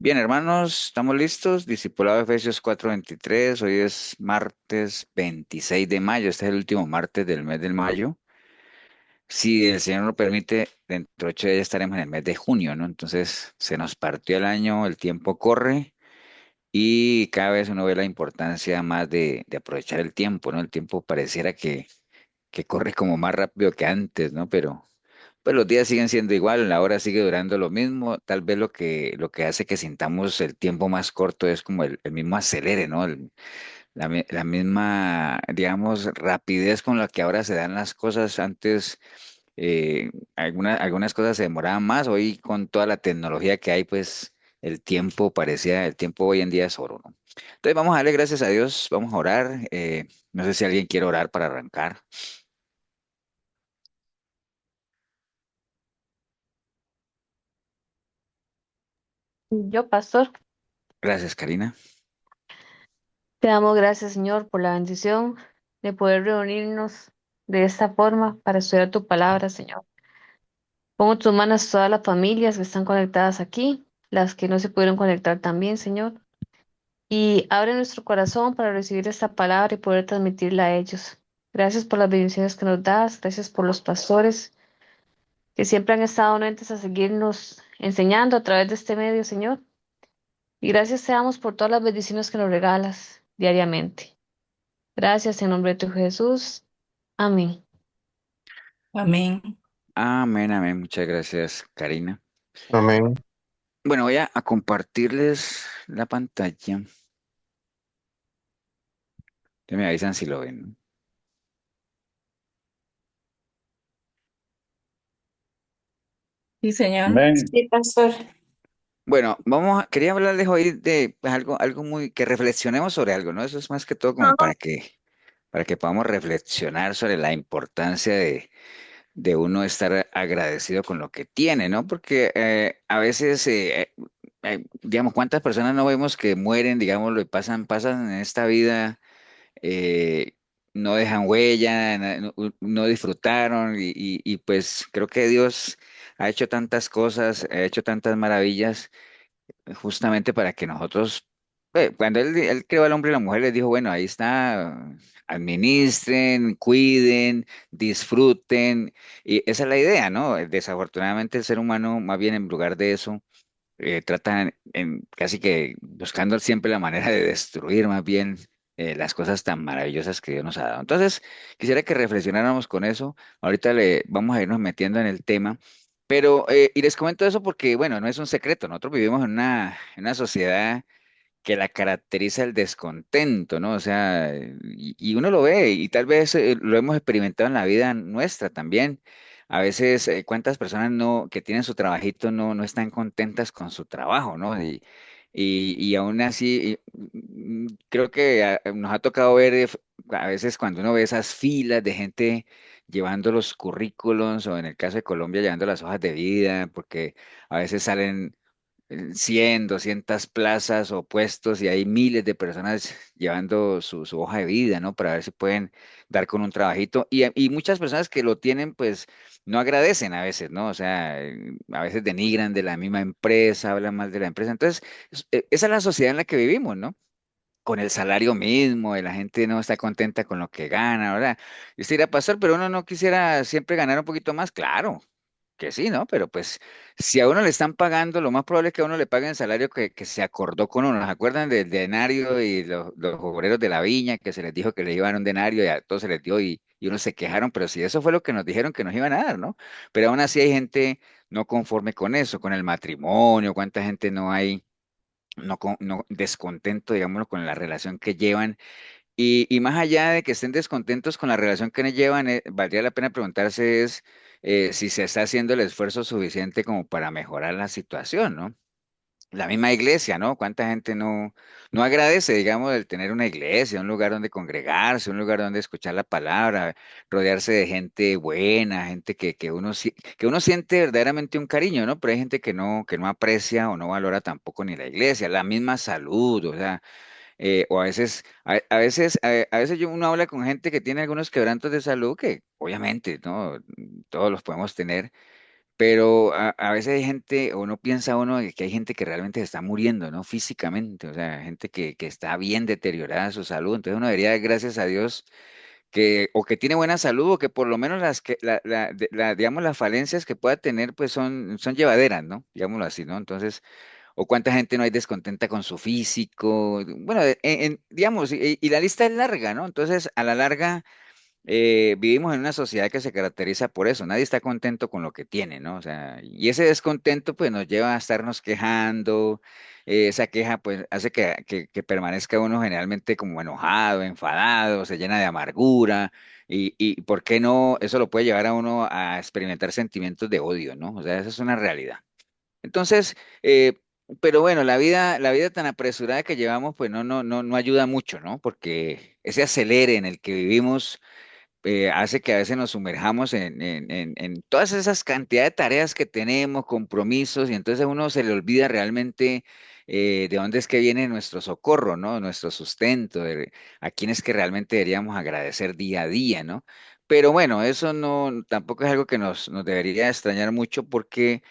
Bien, hermanos, estamos listos. Discipulado de Efesios 4:23. Hoy es martes 26 de mayo. Este es el último martes del mes de mayo. Si el Señor lo permite, dentro de 8 días estaremos en el mes de junio, ¿no? Entonces se nos partió el año, el tiempo corre y cada vez uno ve la importancia más de aprovechar el tiempo, ¿no? El tiempo pareciera que corre como más rápido que antes, ¿no? Pero pues los días siguen siendo igual, la hora sigue durando lo mismo. Tal vez lo que hace que sintamos el tiempo más corto es como el mismo acelere, ¿no? La misma, digamos, rapidez con la que ahora se dan las cosas. Antes, algunas cosas se demoraban más. Hoy, con toda la tecnología que hay, pues el tiempo hoy en día es oro, ¿no? Entonces, vamos a darle gracias a Dios, vamos a orar. No sé si alguien quiere orar para arrancar. Yo, pastor, Gracias, Karina. te damos gracias, Señor, por la bendición de poder reunirnos de esta forma para estudiar tu palabra, Señor. Pongo en tus manos todas las familias que están conectadas aquí, las que no se pudieron conectar también, Señor. Y abre nuestro corazón para recibir esta palabra y poder transmitirla a ellos. Gracias por las bendiciones que nos das, gracias por los pastores que siempre han estado anuentes a seguirnos enseñando a través de este medio, Señor. Y gracias te damos por todas las bendiciones que nos regalas diariamente. Gracias en nombre de tu Jesús. Amén. Amén. Amén, amén. Muchas gracias, Karina. Amén. Bueno, voy a compartirles la pantalla. Ya me avisan si lo ven, ¿no? Sí, señor. Amén. Sí, pastor. Bueno, quería hablarles hoy de pues, algo muy, que reflexionemos sobre algo, ¿no? Eso es más que todo como para que podamos reflexionar sobre la importancia de uno estar agradecido con lo que tiene, ¿no? Porque a veces, digamos, ¿cuántas personas no vemos que mueren, digámoslo, y pasan en esta vida? eh, no dejan huella, no disfrutaron y pues creo que Dios ha hecho tantas cosas, ha hecho tantas maravillas justamente para que nosotros, cuando él creó al hombre y la mujer, les dijo, bueno, ahí está, administren, cuiden, disfruten, y esa es la idea, ¿no? Desafortunadamente el ser humano, más bien en lugar de eso, tratan casi que buscando siempre la manera de destruir más bien las cosas tan maravillosas que Dios nos ha dado. Entonces, quisiera que reflexionáramos con eso. Ahorita le vamos a irnos metiendo en el tema, pero, y les comento eso porque, bueno, no es un secreto. Nosotros vivimos en una sociedad que la caracteriza el descontento, ¿no? O sea, y uno lo ve y tal vez lo hemos experimentado en la vida nuestra también. A veces, ¿cuántas personas no que tienen su trabajito no están contentas con su trabajo, ¿no? Y aún así, creo que nos ha tocado ver a veces cuando uno ve esas filas de gente llevando los currículums o en el caso de Colombia llevando las hojas de vida, porque a veces salen 100, 200 plazas o puestos y hay miles de personas llevando su hoja de vida, ¿no? Para ver si pueden dar con un trabajito. Y muchas personas que lo tienen, pues no agradecen a veces, ¿no? O sea, a veces denigran de la misma empresa, hablan mal de la empresa. Entonces, esa es la sociedad en la que vivimos, ¿no? Con el salario mismo, y la gente no está contenta con lo que gana, ¿verdad? Y usted irá a pasar, pero uno no quisiera siempre ganar un poquito más, claro, que sí, ¿no? Pero pues si a uno le están pagando, lo más probable es que a uno le paguen el salario que se acordó con uno. ¿Se acuerdan del denario y los obreros de la viña que se les dijo que le iban a dar un denario y a todos se les dio y unos se quejaron? Pero si eso fue lo que nos dijeron que nos iban a dar, ¿no? Pero aún así hay gente no conforme con eso, con el matrimonio, cuánta gente no hay, no descontento, digámoslo, con la relación que llevan. Y más allá de que estén descontentos con la relación que nos llevan, valdría la pena preguntarse es si se está haciendo el esfuerzo suficiente como para mejorar la situación, ¿no? La misma iglesia, ¿no? ¿Cuánta gente no agradece, digamos, el tener una iglesia, un lugar donde congregarse, un lugar donde escuchar la palabra, rodearse de gente buena, gente que uno siente verdaderamente un cariño, ¿no? Pero hay gente que no aprecia o no valora tampoco ni la iglesia, la misma salud, o sea, o a veces uno habla con gente que tiene algunos quebrantos de salud que obviamente, ¿no? Todos los podemos tener, pero a veces hay gente, o no piensa uno de que hay gente que realmente se está muriendo, ¿no? Físicamente, o sea, gente que está bien deteriorada su salud. Entonces uno debería dar gracias a Dios que, o que tiene buena salud, o que por lo menos digamos, las falencias que pueda tener, pues son llevaderas, ¿no? Digámoslo así, ¿no? Entonces, o cuánta gente no hay descontenta con su físico, bueno, digamos, y la lista es larga, ¿no? Entonces, a la larga vivimos en una sociedad que se caracteriza por eso, nadie está contento con lo que tiene, ¿no? O sea, y ese descontento pues nos lleva a estarnos quejando, esa queja pues hace que permanezca uno generalmente como enojado, enfadado, se llena de amargura, y ¿por qué no? Eso lo puede llevar a uno a experimentar sentimientos de odio, ¿no? O sea, esa es una realidad. Entonces, pero bueno, la vida tan apresurada que llevamos pues no ayuda mucho, ¿no? Porque ese acelere en el que vivimos hace que a veces nos sumerjamos en todas esas cantidades de tareas que tenemos, compromisos, y entonces a uno se le olvida realmente de dónde es que viene nuestro socorro, ¿no? Nuestro sustento, a quién es que realmente deberíamos agradecer día a día, ¿no? Pero bueno, eso no, tampoco es algo que nos debería extrañar mucho porque,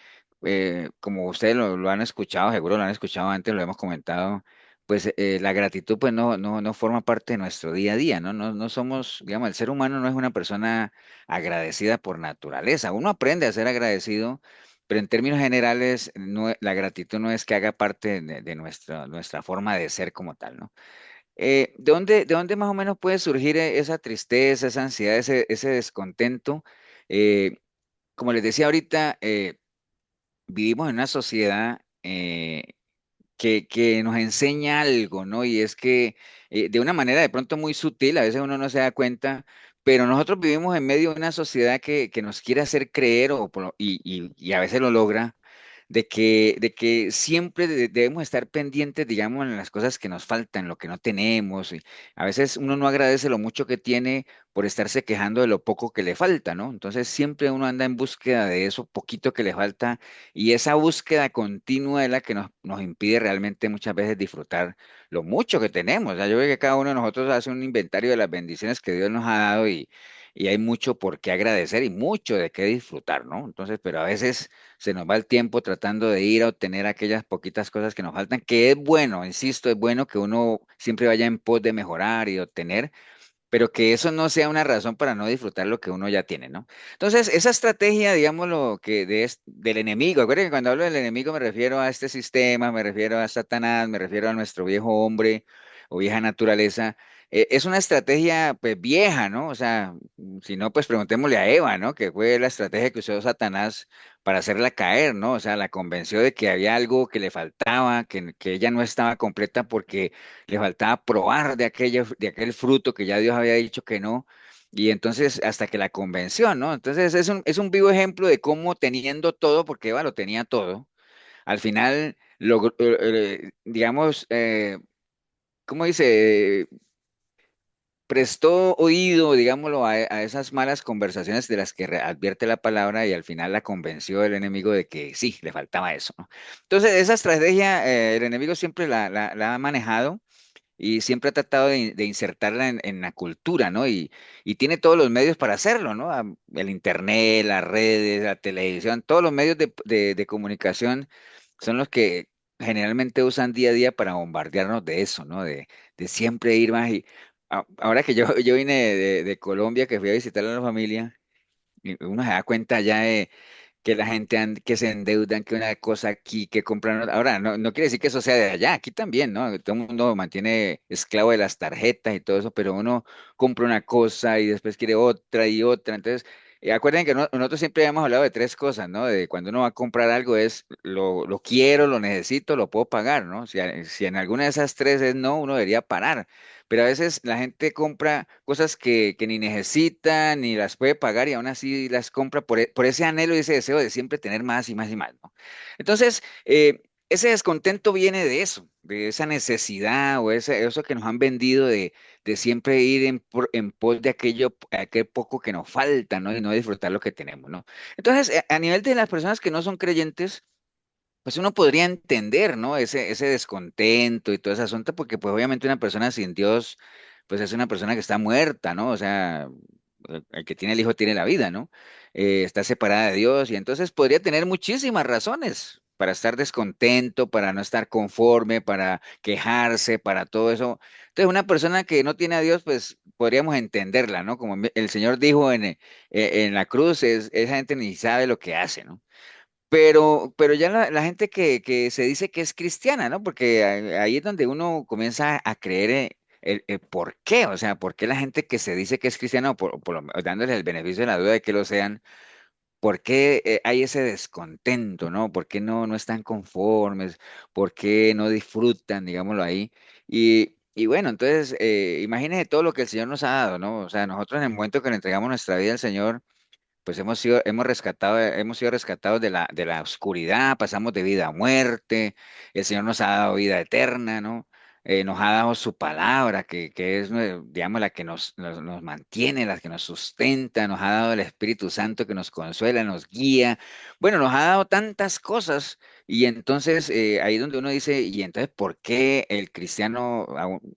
como ustedes lo han escuchado, seguro lo han escuchado antes, lo hemos comentado, pues la gratitud pues no forma parte de nuestro día a día, ¿no? No somos, digamos, el ser humano no es una persona agradecida por naturaleza. Uno aprende a ser agradecido, pero en términos generales la gratitud no es que haga parte de nuestra forma de ser como tal, ¿no? De dónde más o menos puede surgir esa tristeza, esa ansiedad, ese descontento? Eh, Como les decía ahorita, vivimos en una sociedad que nos enseña algo, ¿no? Y es que de una manera de pronto muy sutil, a veces uno no se da cuenta, pero nosotros vivimos en medio de una sociedad que nos quiere hacer creer, y a veces lo logra, de que siempre debemos estar pendientes, digamos, en las cosas que nos faltan, lo que no tenemos. Y a veces uno no agradece lo mucho que tiene por estarse quejando de lo poco que le falta, ¿no? Entonces siempre uno anda en búsqueda de eso poquito que le falta, y esa búsqueda continua es la que nos impide realmente muchas veces disfrutar lo mucho que tenemos. O sea, yo veo que cada uno de nosotros hace un inventario de las bendiciones que Dios nos ha dado, y hay mucho por qué agradecer y mucho de qué disfrutar, ¿no? Entonces, pero a veces se nos va el tiempo tratando de ir a obtener aquellas poquitas cosas que nos faltan, que es bueno, insisto, es bueno que uno siempre vaya en pos de mejorar y obtener, pero que eso no sea una razón para no disfrutar lo que uno ya tiene, ¿no? Entonces, esa estrategia, digámoslo, del enemigo, acuérdense que cuando hablo del enemigo me refiero a este sistema, me refiero a Satanás, me refiero a nuestro viejo hombre o vieja naturaleza. Es una estrategia, pues, vieja, ¿no? O sea, si no, pues preguntémosle a Eva, ¿no? Que fue la estrategia que usó Satanás para hacerla caer, ¿no? O sea, la convenció de que había algo que le faltaba, que ella no estaba completa porque le faltaba probar de aquel fruto que ya Dios había dicho que no, y entonces hasta que la convenció, ¿no? Entonces es un vivo ejemplo de cómo teniendo todo, porque Eva lo tenía todo, al final, digamos, ¿cómo dice? Prestó oído, digámoslo, a esas malas conversaciones de las que advierte la palabra, y al final la convenció el enemigo de que sí, le faltaba eso, ¿no? Entonces, esa estrategia, el enemigo siempre la ha manejado y siempre ha tratado de insertarla en la cultura, ¿no? Y tiene todos los medios para hacerlo, ¿no? El internet, las redes, la televisión, todos los medios de comunicación son los que generalmente usan día a día para bombardearnos de eso, ¿no? De siempre ir más. Y ahora que yo vine de Colombia, que fui a visitar a la familia, y uno se da cuenta ya que la gente que se endeudan, que una cosa aquí, que compran otra. Ahora, no quiere decir que eso sea de allá, aquí también, ¿no? Todo el mundo mantiene esclavo de las tarjetas y todo eso, pero uno compra una cosa y después quiere otra y otra. Entonces, acuérdense que nosotros siempre hemos hablado de tres cosas, ¿no? De cuando uno va a comprar algo es lo quiero, lo necesito, lo puedo pagar, ¿no? Si en alguna de esas tres es no, uno debería parar. Pero a veces la gente compra cosas que ni necesita, ni las puede pagar, y aún así las compra por ese anhelo y ese deseo de siempre tener más y más y más, ¿no? Entonces, ese descontento viene de eso, de esa necesidad o eso que nos han vendido de siempre ir en pos de aquel poco que nos falta, ¿no? Y no disfrutar lo que tenemos, ¿no? Entonces, a nivel de las personas que no son creyentes, pues uno podría entender, ¿no? Ese descontento y todo ese asunto, porque pues obviamente una persona sin Dios, pues es una persona que está muerta, ¿no? O sea, el que tiene el Hijo tiene la vida, ¿no? Está separada de Dios y entonces podría tener muchísimas razones para estar descontento, para no estar conforme, para quejarse, para todo eso. Entonces, una persona que no tiene a Dios, pues podríamos entenderla, ¿no? Como el Señor dijo en la cruz, esa gente ni sabe lo que hace, ¿no? Pero ya la gente que se dice que es cristiana, ¿no? Porque ahí es donde uno comienza a creer el por qué, o sea, por qué la gente que se dice que es cristiana, o dándoles el beneficio de la duda de que lo sean, por qué hay ese descontento, ¿no? ¿Por qué no están conformes? ¿Por qué no disfrutan, digámoslo ahí? Y bueno, entonces, imagínense todo lo que el Señor nos ha dado, ¿no? O sea, nosotros en el momento que le entregamos nuestra vida al Señor, pues hemos sido rescatados de la oscuridad, pasamos de vida a muerte, el Señor nos ha dado vida eterna, ¿no? Nos ha dado su palabra, que es, digamos, la que nos mantiene, la que nos sustenta, nos ha dado el Espíritu Santo que nos consuela, nos guía. Bueno, nos ha dado tantas cosas y entonces ahí donde uno dice, y entonces, ¿por qué el cristiano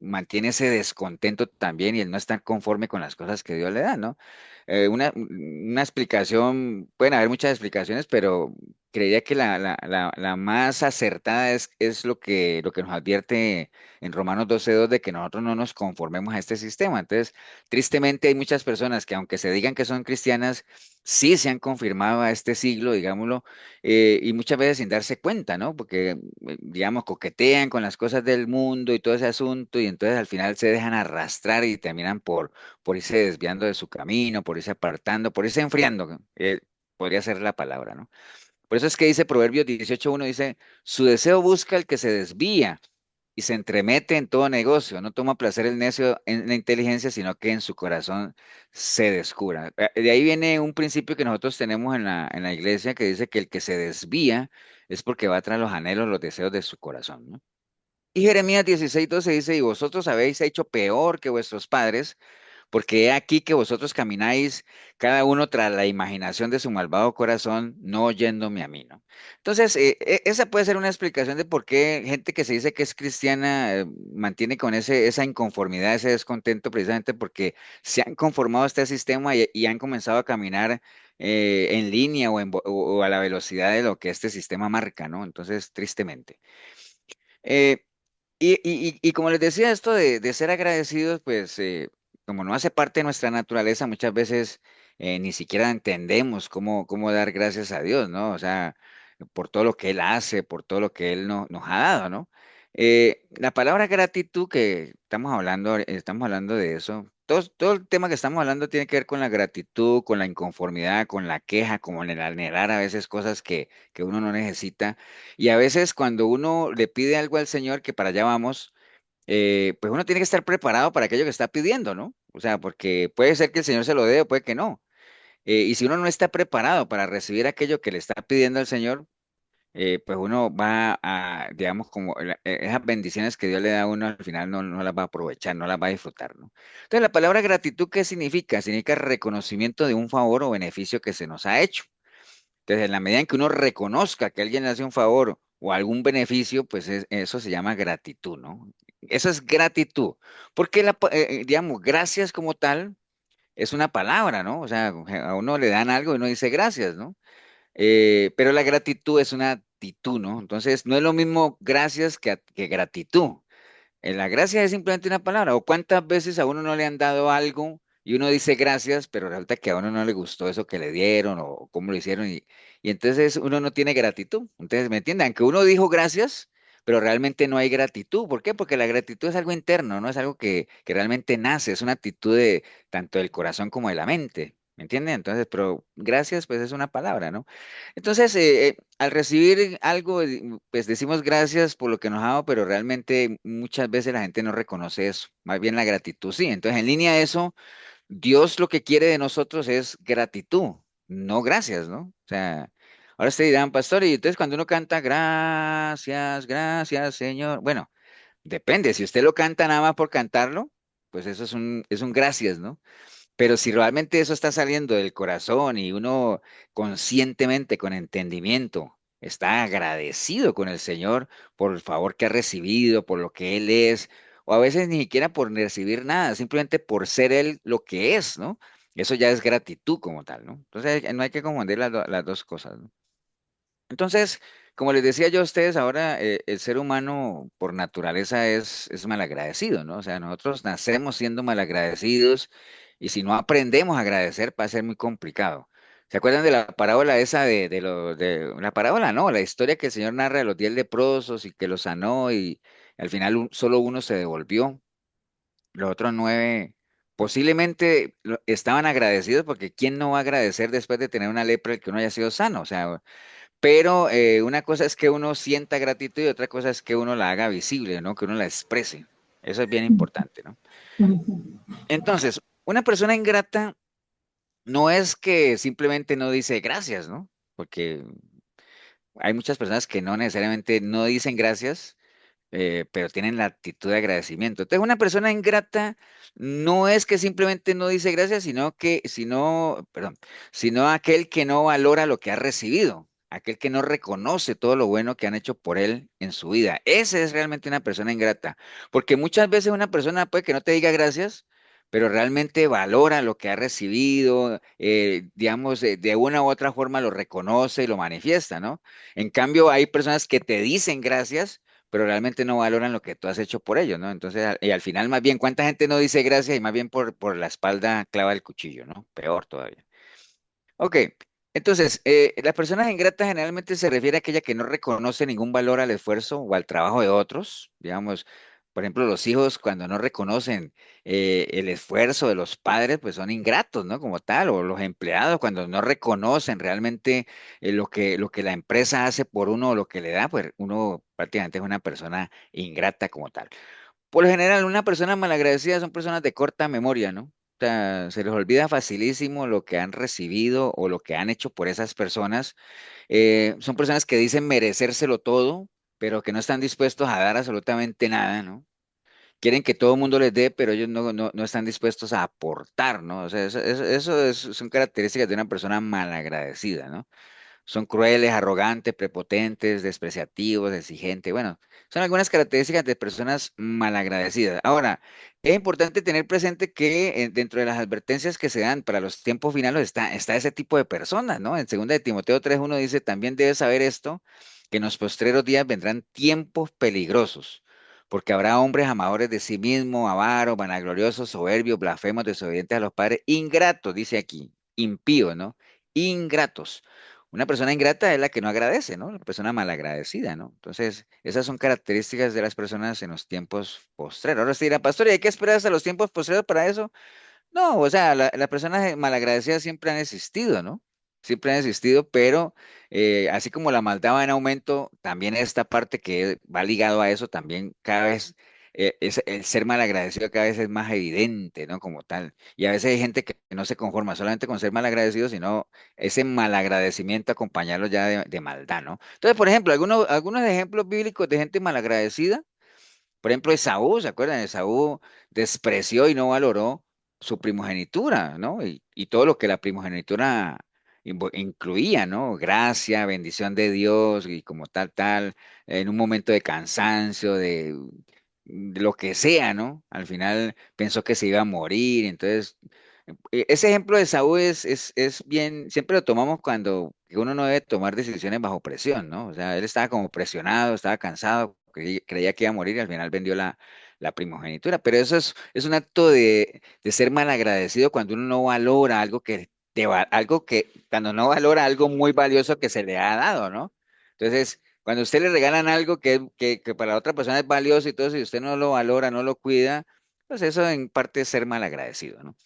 mantiene ese descontento también y él no está conforme con las cosas que Dios le da, ¿no? Una explicación, pueden haber muchas explicaciones, pero creería que la más acertada es lo que nos advierte en Romanos 12:2 de que nosotros no nos conformemos a este sistema. Entonces, tristemente hay muchas personas que aunque se digan que son cristianas, sí se han confirmado a este siglo, digámoslo, y muchas veces sin darse cuenta, ¿no? Porque, digamos, coquetean con las cosas del mundo y todo ese asunto, y entonces al final se dejan arrastrar y terminan por irse desviando de su camino, por irse apartando, por irse enfriando, podría ser la palabra, ¿no? Por eso es que dice Proverbios 18:1, dice, su deseo busca el que se desvía y se entremete en todo negocio, no toma placer el necio en la inteligencia, sino que en su corazón se descubra. De ahí viene un principio que nosotros tenemos en la iglesia que dice que el que se desvía es porque va tras los anhelos, los deseos de su corazón, ¿no? Y Jeremías 16:12 dice, y vosotros habéis hecho peor que vuestros padres, porque he aquí que vosotros camináis cada uno tras la imaginación de su malvado corazón, no oyéndome a mí, ¿no? Entonces, esa puede ser una explicación de por qué gente que se dice que es cristiana mantiene con esa inconformidad, ese descontento, precisamente porque se han conformado a este sistema y han comenzado a caminar en línea o a la velocidad de lo que este sistema marca, ¿no? Entonces, tristemente. Eh, y como les decía, esto de ser agradecidos, pues como no hace parte de nuestra naturaleza, muchas veces ni siquiera entendemos cómo dar gracias a Dios, ¿no? O sea, por todo lo que Él hace, por todo lo que Él nos ha dado, ¿no? La palabra gratitud que estamos hablando de eso. Todo el tema que estamos hablando tiene que ver con la gratitud, con la inconformidad, con la queja, con el anhelar a veces cosas que uno no necesita. Y a veces cuando uno le pide algo al Señor, que para allá vamos, pues uno tiene que estar preparado para aquello que está pidiendo, ¿no? O sea, porque puede ser que el Señor se lo dé o puede que no. Y si uno no está preparado para recibir aquello que le está pidiendo al Señor, pues uno va a, digamos, como esas bendiciones que Dios le da a uno, al final no las va a aprovechar, no las va a disfrutar, ¿no? Entonces, la palabra gratitud, ¿qué significa? Significa reconocimiento de un favor o beneficio que se nos ha hecho. Entonces, en la medida en que uno reconozca que alguien le hace un favor o algún beneficio, pues eso se llama gratitud, ¿no? Eso es gratitud. Porque, digamos, gracias como tal es una palabra, ¿no? O sea, a uno le dan algo y uno dice gracias, ¿no? Pero la gratitud es una actitud, ¿no? Entonces, no es lo mismo gracias que gratitud. La gracia es simplemente una palabra. ¿O cuántas veces a uno no le han dado algo y uno dice gracias, pero resulta que a uno no le gustó eso que le dieron o cómo lo hicieron y entonces uno no tiene gratitud? Entonces, ¿me entienden? Aunque uno dijo gracias, pero realmente no hay gratitud. ¿Por qué? Porque la gratitud es algo interno, no es algo que realmente nace, es una actitud de tanto del corazón como de la mente. ¿Me entienden? Entonces, pero gracias, pues es una palabra, ¿no? Entonces, al recibir algo, pues decimos gracias por lo que nos ha dado, pero realmente muchas veces la gente no reconoce eso, más bien la gratitud sí. Entonces, en línea a eso, Dios lo que quiere de nosotros es gratitud, no gracias, ¿no? O sea, ahora ustedes dirán, pastor, y entonces cuando uno canta gracias, gracias, Señor, bueno, depende, si usted lo canta nada más por cantarlo, pues eso es un gracias, ¿no? Pero si realmente eso está saliendo del corazón y uno conscientemente, con entendimiento, está agradecido con el Señor por el favor que ha recibido, por lo que Él es, o a veces ni siquiera por recibir nada, simplemente por ser Él lo que es, ¿no? Eso ya es gratitud como tal, ¿no? Entonces no hay que confundir las dos cosas, ¿no? Entonces, como les decía yo a ustedes, ahora el ser humano por naturaleza es malagradecido, ¿no? O sea, nosotros nacemos siendo malagradecidos y si no aprendemos a agradecer va a ser muy complicado. ¿Se acuerdan de la parábola esa de la parábola, no, la historia que el Señor narra de los 10 leprosos y que los sanó y al final solo uno se devolvió, los otros 9 posiblemente estaban agradecidos porque ¿quién no va a agradecer después de tener una lepra el que uno haya sido sano? O sea, pero una cosa es que uno sienta gratitud y otra cosa es que uno la haga visible, ¿no? Que uno la exprese. Eso es bien importante, ¿no? Entonces, una persona ingrata no es que simplemente no dice gracias, ¿no? Porque hay muchas personas que no necesariamente no dicen gracias, pero tienen la actitud de agradecimiento. Entonces, una persona ingrata no es que simplemente no dice gracias, perdón, sino aquel que no valora lo que ha recibido, aquel que no reconoce todo lo bueno que han hecho por él en su vida. Ese es realmente una persona ingrata, porque muchas veces una persona puede que no te diga gracias, pero realmente valora lo que ha recibido, digamos, de una u otra forma lo reconoce y lo manifiesta, ¿no? En cambio, hay personas que te dicen gracias pero realmente no valoran lo que tú has hecho por ellos, ¿no? Entonces, y al final, más bien, ¿cuánta gente no dice gracias y más bien por la espalda clava el cuchillo, ¿no? Peor todavía. Ok, entonces, las personas ingratas generalmente se refiere a aquella que no reconoce ningún valor al esfuerzo o al trabajo de otros, digamos, por ejemplo, los hijos cuando no reconocen el esfuerzo de los padres, pues son ingratos, ¿no? Como tal, o los empleados cuando no reconocen realmente lo que la empresa hace por uno o lo que le da, pues uno prácticamente es una persona ingrata como tal. Por lo general, una persona malagradecida son personas de corta memoria, ¿no? O sea, se les olvida facilísimo lo que han recibido o lo que han hecho por esas personas. Son personas que dicen merecérselo todo, pero que no están dispuestos a dar absolutamente nada, ¿no? Quieren que todo el mundo les dé, pero ellos no están dispuestos a aportar, ¿no? O sea, son características de una persona malagradecida, ¿no? Son crueles, arrogantes, prepotentes, despreciativos, exigentes. Bueno, son algunas características de personas malagradecidas. Ahora, es importante tener presente que dentro de las advertencias que se dan para los tiempos finales está ese tipo de personas, ¿no? En 2 de Timoteo 3:1 dice, también debes saber esto, que en los postreros días vendrán tiempos peligrosos, porque habrá hombres amadores de sí mismos, avaros, vanagloriosos, soberbios, blasfemos, desobedientes a los padres, ingratos, dice aquí, impíos, ¿no? Ingratos. Una persona ingrata es la que no agradece, ¿no? La persona malagradecida, ¿no? Entonces, esas son características de las personas en los tiempos postreros. Ahora usted dirá, pastor, ¿y hay que esperar hasta los tiempos postreros para eso? No, o sea, las personas malagradecidas siempre han existido, ¿no? Siempre han existido, pero así como la maldad va en aumento, también esta parte que va ligado a eso, también cada vez el ser malagradecido cada vez es más evidente, ¿no? Como tal. Y a veces hay gente que no se conforma solamente con ser malagradecido, sino ese malagradecimiento acompañarlo ya de maldad, ¿no? Entonces, por ejemplo, algunos ejemplos bíblicos de gente malagradecida. Por ejemplo, Esaú, ¿se acuerdan? Esaú despreció y no valoró su primogenitura, ¿no? Y todo lo que la primogenitura incluía, ¿no? Gracia, bendición de Dios y como tal, en un momento de cansancio, de lo que sea, ¿no? Al final pensó que se iba a morir, entonces ese ejemplo de Saúl es bien, siempre lo tomamos cuando uno no debe tomar decisiones bajo presión, ¿no? O sea, él estaba como presionado, estaba cansado, creía que iba a morir y al final vendió la primogenitura. Pero eso es un acto de ser malagradecido cuando uno no valora algo algo que, cuando no valora algo muy valioso que se le ha dado, ¿no? Entonces, cuando a usted le regalan algo que para la otra persona es valioso y todo eso, y usted no lo valora, no lo cuida, pues eso en parte es ser malagradecido, ¿no?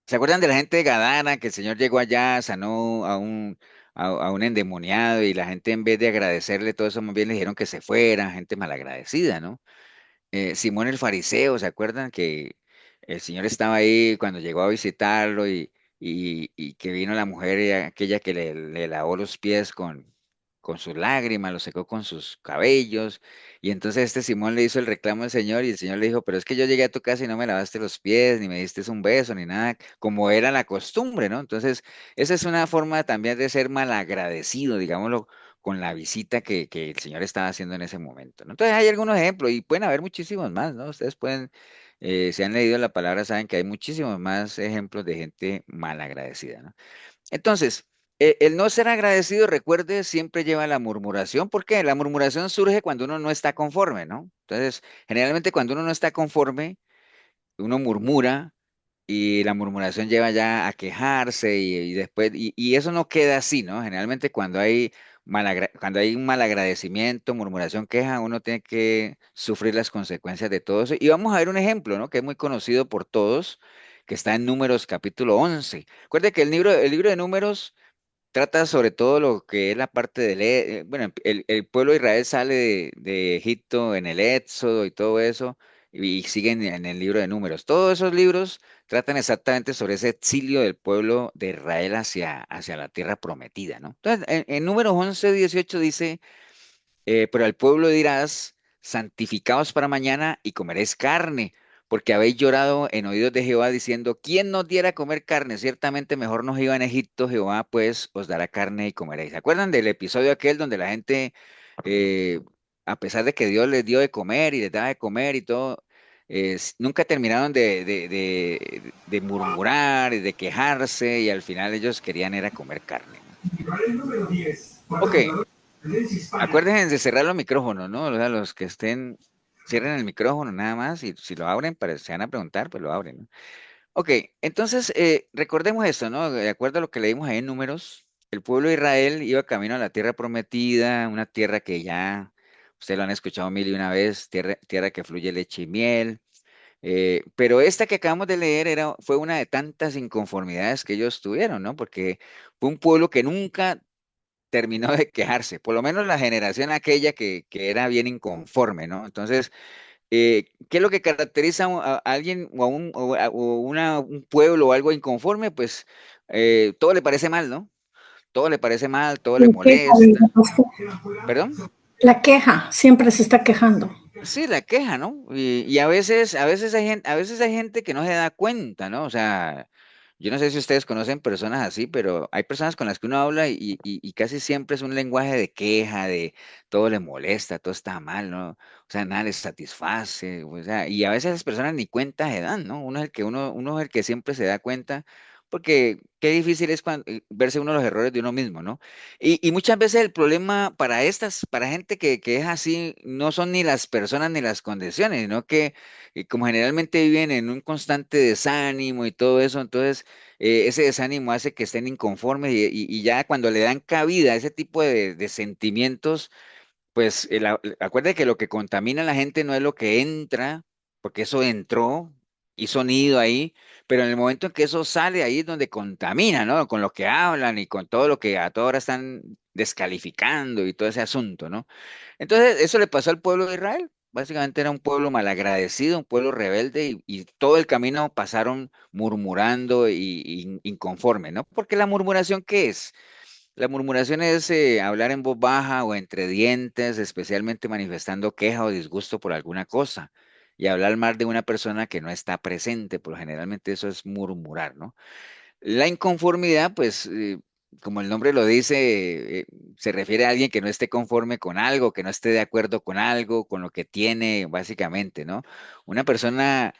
¿Se acuerdan de la gente de Gadara, que el Señor llegó allá, sanó a un endemoniado y la gente en vez de agradecerle todo eso, más bien le dijeron que se fuera, gente malagradecida, ¿no? Simón el fariseo, ¿se acuerdan que el Señor estaba ahí cuando llegó a visitarlo y que vino la mujer aquella que le lavó los pies con sus lágrimas, lo secó con sus cabellos, y entonces este Simón le hizo el reclamo al Señor y el Señor le dijo, pero es que yo llegué a tu casa y no me lavaste los pies, ni me diste un beso, ni nada, como era la costumbre, ¿no? Entonces, esa es una forma también de ser malagradecido, digámoslo con la visita que el Señor estaba haciendo en ese momento, ¿no? Entonces hay algunos ejemplos y pueden haber muchísimos más, ¿no? Ustedes pueden, si han leído la palabra, saben que hay muchísimos más ejemplos de gente malagradecida, ¿no? Entonces, el no ser agradecido, recuerde, siempre lleva a la murmuración, porque la murmuración surge cuando uno no está conforme, ¿no? Entonces, generalmente cuando uno no está conforme, uno murmura y la murmuración lleva ya a quejarse y después, y eso no queda así, ¿no? Generalmente cuando hay un mal agradecimiento, murmuración, queja, uno tiene que sufrir las consecuencias de todo eso. Y vamos a ver un ejemplo, ¿no? Que es muy conocido por todos, que está en Números capítulo 11. Recuerde que el libro de Números trata sobre todo lo que es la parte del, bueno, el pueblo de Israel sale de Egipto en el Éxodo y todo eso, y siguen en el libro de Números. Todos esos libros tratan exactamente sobre ese exilio del pueblo de Israel hacia la tierra prometida, ¿no? Entonces, en Números 11:18 dice, pero al pueblo dirás, santificaos para mañana y comeréis carne, porque habéis llorado en oídos de Jehová diciendo, ¿quién nos diera a comer carne? Ciertamente mejor nos iba en Egipto, Jehová pues os dará carne y comeréis. ¿Se acuerdan del episodio aquel donde la gente, eh, a pesar de que Dios les dio de comer y les daba de comer y todo, nunca terminaron de murmurar y de quejarse y al final ellos querían era comer carne, ¿no? Ok, acuérdense de cerrar los micrófonos, ¿no? O sea, los que estén, cierren el micrófono nada más y si lo abren, se van a preguntar, pues lo abren, ¿no? Ok, entonces recordemos esto, ¿no? De acuerdo a lo que leímos ahí en Números, el pueblo de Israel iba camino a la tierra prometida, una tierra que ya, ustedes lo han escuchado mil y una vez, tierra que fluye leche y miel. Pero esta que acabamos de leer fue una de tantas inconformidades que ellos tuvieron, ¿no? Porque fue un pueblo que nunca terminó de quejarse, por lo menos la generación aquella que era bien inconforme, ¿no? Entonces, ¿qué es lo que caracteriza a alguien o un pueblo o algo inconforme? Pues todo le parece mal, ¿no? Todo le parece mal, todo le La queja, molesta. ¿Perdón? la queja, siempre se está quejando. Sí, la queja, ¿no? Y a veces hay gente que no se da cuenta, ¿no? O sea, yo no sé si ustedes conocen personas así, pero hay personas con las que uno habla y casi siempre es un lenguaje de queja, de todo le molesta, todo está mal, ¿no? O sea, nada les satisface, o sea, y a veces las personas ni cuenta se dan, ¿no? Uno es el que siempre se da cuenta, porque qué difícil es verse uno los errores de uno mismo, ¿no? Y muchas veces el problema para gente que es así, no son ni las personas ni las condiciones, sino que como generalmente viven en un constante desánimo y todo eso, entonces ese desánimo hace que estén inconformes y ya cuando le dan cabida a ese tipo de sentimientos, pues acuérdate que lo que contamina a la gente no es lo que entra, porque eso entró, hizo nido ahí, pero en el momento en que eso sale, ahí es donde contamina, ¿no? Con lo que hablan y con todo lo que a toda hora están descalificando y todo ese asunto, ¿no? Entonces, eso le pasó al pueblo de Israel. Básicamente era un pueblo malagradecido, un pueblo rebelde y todo el camino pasaron murmurando y inconforme, ¿no? Porque la murmuración, ¿qué es? La murmuración es hablar en voz baja o entre dientes, especialmente manifestando queja o disgusto por alguna cosa. Y hablar mal de una persona que no está presente, pero generalmente eso es murmurar, ¿no? La inconformidad, pues, como el nombre lo dice, se refiere a alguien que no esté conforme con algo, que no esté de acuerdo con algo, con lo que tiene, básicamente, ¿no? Una persona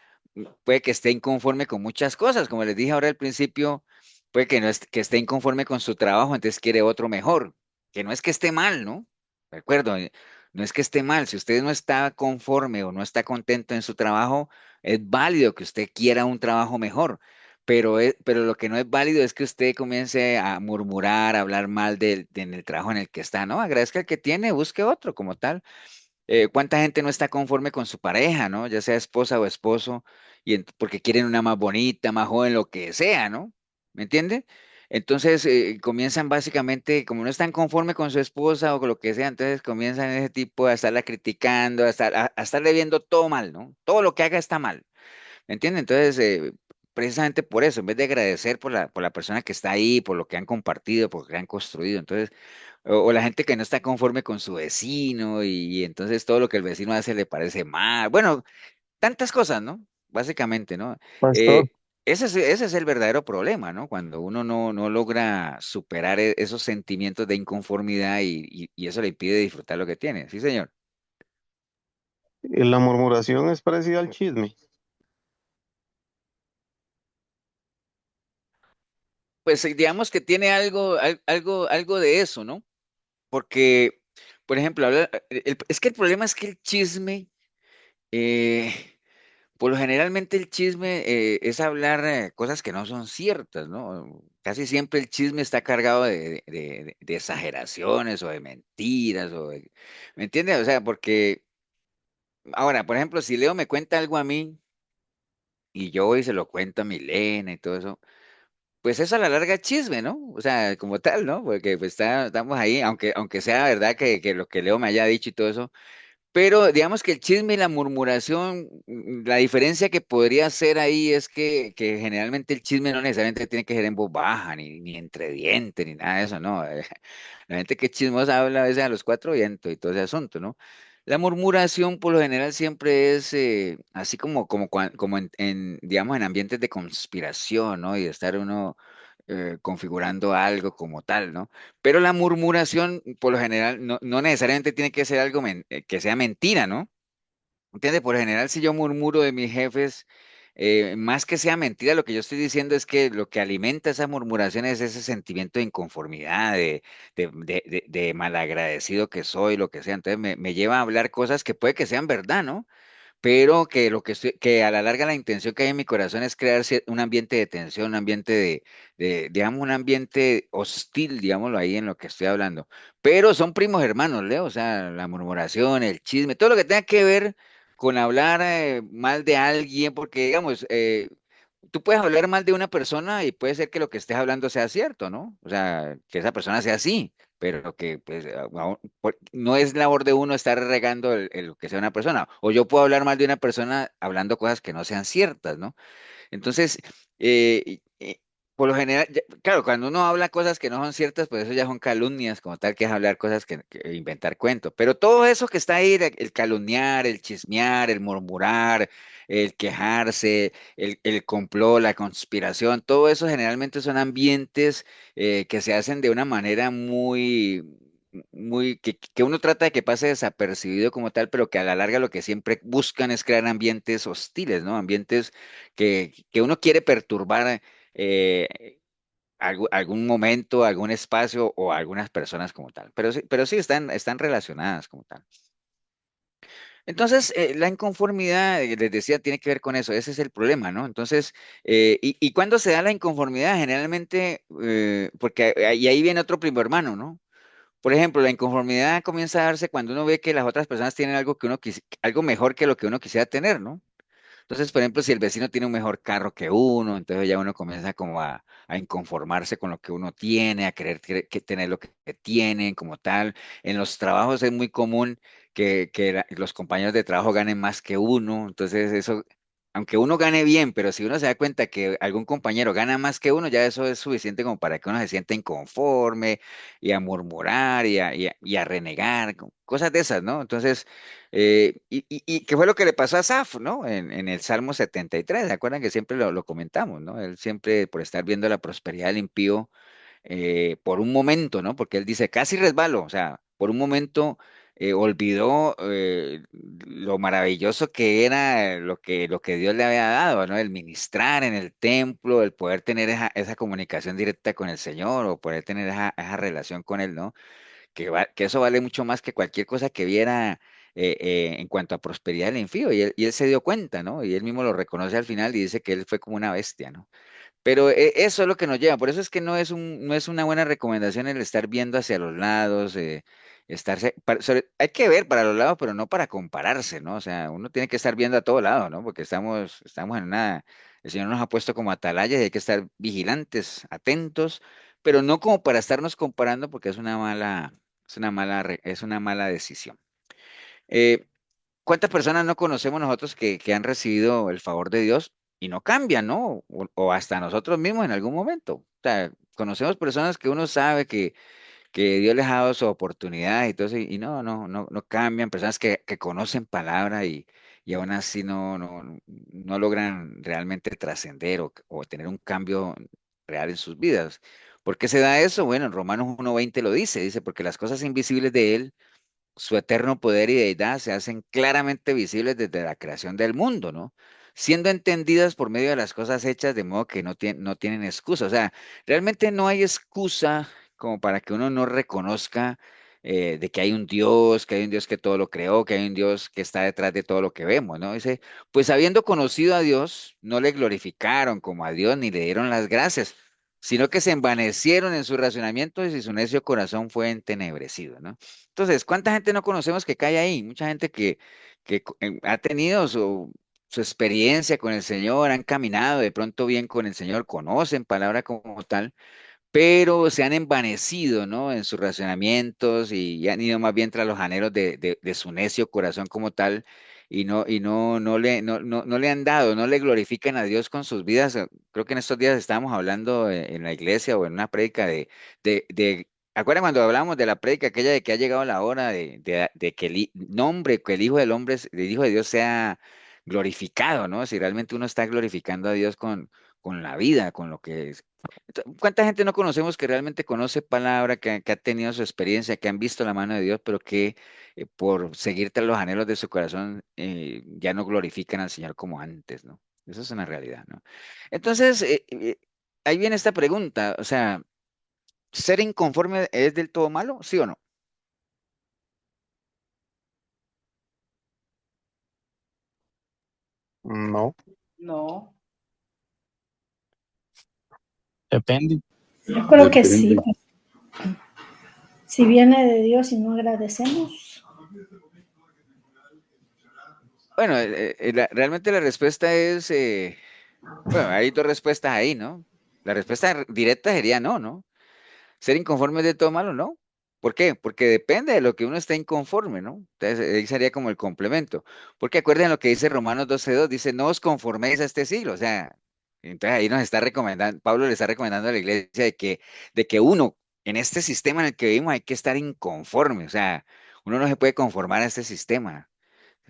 puede que esté inconforme con muchas cosas, como les dije ahora al principio, puede que no que esté inconforme con su trabajo, entonces quiere otro mejor, que no es que esté mal, ¿no? Recuerdo, no es que esté mal, si usted no está conforme o no está contento en su trabajo, es válido que usted quiera un trabajo mejor. Pero lo que no es válido es que usted comience a murmurar, a hablar mal en el trabajo en el que está, ¿no? Agradezca el que tiene, busque otro como tal. ¿Cuánta gente no está conforme con su pareja, ¿no? Ya sea esposa o esposo, porque quieren una más bonita, más joven, lo que sea, ¿no? ¿Me entiende? Entonces comienzan básicamente, como no están conforme con su esposa o con lo que sea, entonces comienzan ese tipo a estarla criticando, a estarle viendo todo mal, ¿no? Todo lo que haga está mal. ¿Me entiende? Entonces, precisamente por eso, en vez de agradecer por la persona que está ahí, por lo que han compartido, por lo que han construido, entonces, o la gente que no está conforme con su vecino y entonces todo lo que el vecino hace le parece mal. Bueno, tantas cosas, ¿no? Básicamente, ¿no? Pastor, Eh, ese es el verdadero problema, ¿no? Cuando uno no logra superar esos sentimientos de inconformidad y eso le impide disfrutar lo que tiene. Sí, señor. La murmuración es parecida al chisme. Pues digamos que tiene algo de eso, ¿no? Porque, por ejemplo, es que el problema es que el chisme, eh, por lo generalmente el chisme es hablar cosas que no son ciertas, ¿no? Casi siempre el chisme está cargado de exageraciones o de mentiras, ¿me entiendes? O sea, porque ahora, por ejemplo, si Leo me cuenta algo a mí y yo voy y se lo cuento a Milena y todo eso. Pues eso a la larga es chisme, ¿no? O sea, como tal, ¿no? Porque pues estamos ahí, aunque sea verdad que lo que Leo me haya dicho y todo eso, pero digamos que el chisme y la murmuración, la diferencia que podría ser ahí es que generalmente el chisme no necesariamente tiene que ser en voz baja, ni entre dientes, ni nada de eso, ¿no? La gente que es chismosa habla a veces a los cuatro vientos y todo ese asunto, ¿no? La murmuración por lo general siempre es así como digamos, en ambientes de conspiración, ¿no? Y de estar uno configurando algo como tal, ¿no? Pero la murmuración, por lo general, no necesariamente tiene que ser algo que sea mentira, ¿no? ¿Entiendes? Por lo general, si yo murmuro de mis jefes, más que sea mentira, lo que yo estoy diciendo es que lo que alimenta esa murmuración es ese sentimiento de inconformidad, de malagradecido que soy, lo que sea. Entonces me lleva a hablar cosas que puede que sean verdad, ¿no? Pero que que a la larga la intención que hay en mi corazón es crear un ambiente de tensión, un ambiente digamos, un ambiente hostil, digámoslo ahí en lo que estoy hablando. Pero son primos hermanos, Leo, o sea, la murmuración, el chisme, todo lo que tenga que ver con hablar mal de alguien, porque digamos, tú puedes hablar mal de una persona y puede ser que lo que estés hablando sea cierto, ¿no? O sea, que esa persona sea así, pero que pues no es labor de uno estar regando lo que sea una persona. O yo puedo hablar mal de una persona hablando cosas que no sean ciertas, ¿no? Entonces, por lo general, claro, cuando uno habla cosas que no son ciertas, pues eso ya son calumnias, como tal, que es hablar cosas que inventar cuentos. Pero todo eso que está ahí, el calumniar, el chismear, el murmurar, el quejarse, el complot, la conspiración, todo eso generalmente son ambientes que se hacen de una manera que uno trata de que pase desapercibido como tal, pero que a la larga lo que siempre buscan es crear ambientes hostiles, ¿no? Ambientes que uno quiere perturbar algún momento, algún espacio o algunas personas como tal. Pero sí están relacionadas como tal. Entonces, la inconformidad, les decía, tiene que ver con eso. Ese es el problema, ¿no? Entonces, ¿y cuándo se da la inconformidad? Generalmente, porque y ahí viene otro primo hermano, ¿no? Por ejemplo, la inconformidad comienza a darse cuando uno ve que las otras personas tienen algo algo mejor que lo que uno quisiera tener, ¿no? Entonces, por ejemplo, si el vecino tiene un mejor carro que uno, entonces ya uno comienza como a inconformarse con lo que uno tiene, a querer que tener lo que tienen como tal. En los trabajos es muy común que los compañeros de trabajo ganen más que uno, entonces eso, aunque uno gane bien, pero si uno se da cuenta que algún compañero gana más que uno, ya eso es suficiente como para que uno se sienta inconforme y a murmurar y a renegar, cosas de esas, ¿no? Entonces, ¿qué fue lo que le pasó a Asaf, ¿no? En el Salmo 73, ¿se acuerdan que siempre lo comentamos, ¿no? Él siempre, por estar viendo la prosperidad del impío, por un momento, ¿no? Porque él dice, casi resbalo, o sea, por un momento olvidó lo maravilloso que era lo que Dios le había dado, ¿no? El ministrar en el templo, el poder tener esa comunicación directa con el Señor o poder tener esa relación con Él, ¿no? Que eso vale mucho más que cualquier cosa que viera en cuanto a prosperidad del impío. Y él se dio cuenta, ¿no? Y él mismo lo reconoce al final y dice que él fue como una bestia, ¿no? Pero eso es lo que nos lleva. Por eso es que no es una buena recomendación el estar viendo hacia los lados, hay que ver para los lados, pero no para compararse, ¿no? O sea, uno tiene que estar viendo a todo lado, ¿no? Porque estamos el Señor nos ha puesto como atalayas y hay que estar vigilantes, atentos, pero no como para estarnos comparando porque es una mala decisión. Eh, ¿Cuántas personas no conocemos nosotros que han recibido el favor de Dios y no cambian, ¿no? O hasta nosotros mismos en algún momento. O sea, conocemos personas que uno sabe que Dios les ha dado su oportunidad y todo eso, y no cambian, personas que conocen palabra y aún así no logran realmente trascender o tener un cambio real en sus vidas. ¿Por qué se da eso? Bueno, en Romanos 1:20 lo dice, porque las cosas invisibles de Él, su eterno poder y deidad se hacen claramente visibles desde la creación del mundo, ¿no? Siendo entendidas por medio de las cosas hechas, de modo que no tienen excusa. O sea, realmente no hay excusa como para que uno no reconozca de que hay un Dios que todo lo creó, que hay un Dios que está detrás de todo lo que vemos, ¿no? Dice, pues habiendo conocido a Dios, no le glorificaron como a Dios ni le dieron las gracias, sino que se envanecieron en sus razonamientos y su necio corazón fue entenebrecido, ¿no? Entonces, ¿cuánta gente no conocemos que cae ahí? Mucha gente que ha tenido su experiencia con el Señor, han caminado de pronto bien con el Señor, conocen palabra como tal, pero se han envanecido, ¿no? En sus razonamientos y han ido más bien tras los anhelos de su necio corazón como tal no le han dado, no le glorifican a Dios con sus vidas. Creo que en estos días estábamos hablando en la iglesia o en una prédica ¿acuerdan cuando hablábamos de la prédica aquella de que ha llegado la hora de que nombre, que el Hijo del Hombre, el Hijo de Dios sea glorificado, ¿no? Si realmente uno está glorificando a Dios con la vida, con lo que es. ¿Cuánta gente no conocemos que realmente conoce palabra, que ha tenido su experiencia, que han visto la mano de Dios, pero que por seguir tras los anhelos de su corazón ya no glorifican al Señor como antes, ¿no? Eso es una realidad, ¿no? Entonces, ahí viene esta pregunta, o sea, ¿ser inconforme es del todo malo? ¿Sí o no? No, No. Depende. Yo creo que sí. Si viene de Dios y no agradecemos, Bueno, realmente la respuesta es, bueno, hay dos respuestas ahí, ¿no? La respuesta directa sería no, ¿no? Ser inconforme es de todo malo, ¿no? ¿Por qué? Porque depende de lo que uno esté inconforme, ¿no? Entonces, ahí sería como el complemento. Porque acuerden lo que dice Romanos 12:2, dice, no os conforméis a este siglo. O sea, entonces ahí nos está recomendando, Pablo le está recomendando a la iglesia de que uno, en este sistema en el que vivimos, hay que estar inconforme. O sea, uno no se puede conformar a este sistema.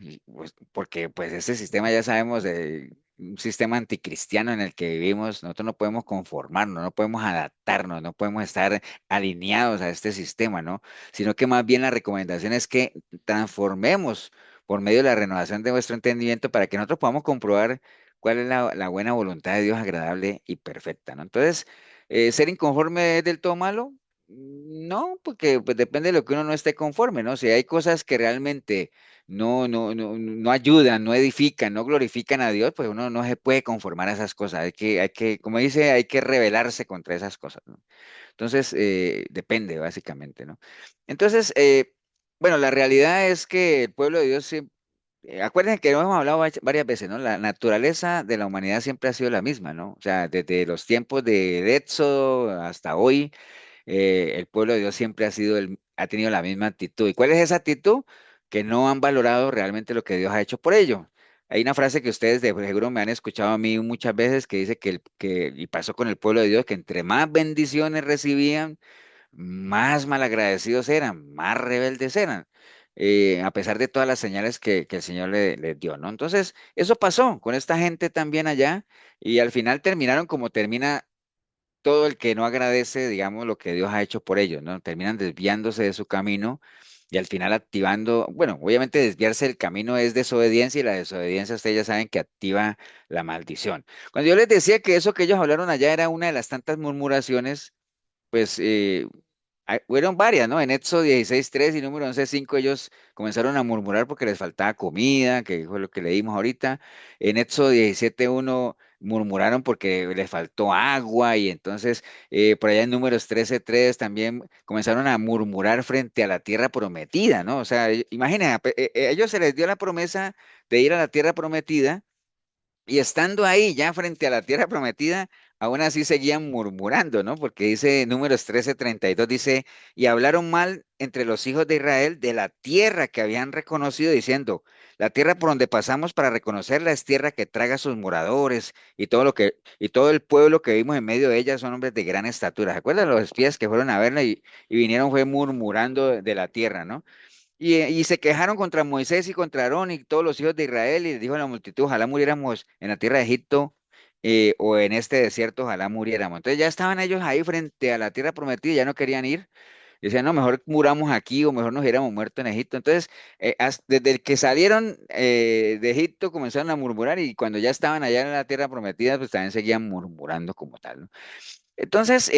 Y, pues, porque pues este sistema ya sabemos de un sistema anticristiano en el que vivimos, nosotros no podemos conformarnos, no podemos adaptarnos, no podemos estar alineados a este sistema, ¿no? Sino que más bien la recomendación es que transformemos por medio de la renovación de vuestro entendimiento para que nosotros podamos comprobar cuál es la buena voluntad de Dios agradable y perfecta, ¿no? Entonces, ¿ser inconforme es del todo malo? No, porque pues depende de lo que uno no esté conforme, ¿no? Si hay cosas que realmente no ayudan, no edifican, no glorifican a Dios, pues uno no se puede conformar a esas cosas. Como dice, hay que rebelarse contra esas cosas, ¿no? Entonces, depende, básicamente, ¿no? Entonces, bueno, la realidad es que el pueblo de Dios acuérdense que lo hemos hablado varias veces, ¿no? La naturaleza de la humanidad siempre ha sido la misma, ¿no? O sea, desde los tiempos de Éxodo hasta hoy, el pueblo de Dios siempre ha tenido la misma actitud. ¿Y cuál es esa actitud? Que no han valorado realmente lo que Dios ha hecho por ellos. Hay una frase que ustedes de seguro me han escuchado a mí muchas veces que dice y pasó con el pueblo de Dios, que entre más bendiciones recibían, más malagradecidos eran, más rebeldes eran, a pesar de todas las señales que el Señor les dio, ¿no? Entonces, eso pasó con esta gente también allá y al final terminaron como termina todo el que no agradece, digamos, lo que Dios ha hecho por ellos, ¿no? Terminan desviándose de su camino y al final activando, bueno, obviamente desviarse del camino es desobediencia y la desobediencia ustedes ya saben que activa la maldición. Cuando yo les decía que eso que ellos hablaron allá era una de las tantas murmuraciones, pues fueron varias, ¿no? En Éxodo 16:3 y número 11:5 ellos comenzaron a murmurar porque les faltaba comida, que fue lo que leímos ahorita. En Éxodo 17:1 murmuraron porque les faltó agua y entonces por allá en números 13:3 también comenzaron a murmurar frente a la tierra prometida, ¿no? O sea, imaginen, a ellos se les dio la promesa de ir a la tierra prometida y estando ahí, ya frente a la tierra prometida, aún así seguían murmurando, ¿no? Porque dice Números 13:32, dice, y hablaron mal entre los hijos de Israel de la tierra que habían reconocido, diciendo, la tierra por donde pasamos para reconocerla es tierra que traga a sus moradores, y todo el pueblo que vimos en medio de ella son hombres de gran estatura. ¿Se acuerdan los espías que fueron a verla y vinieron fue murmurando de la tierra, ¿no? Y se quejaron contra Moisés y contra Aarón y todos los hijos de Israel y les dijo a la multitud, ojalá muriéramos en la tierra de Egipto o en este desierto, ojalá muriéramos. Entonces ya estaban ellos ahí frente a la tierra prometida, ya no querían ir. Decían, no, mejor muramos aquí o mejor nos hubiéramos muerto en Egipto. Entonces, desde que salieron de Egipto comenzaron a murmurar y cuando ya estaban allá en la tierra prometida, pues también seguían murmurando como tal, ¿no? Entonces,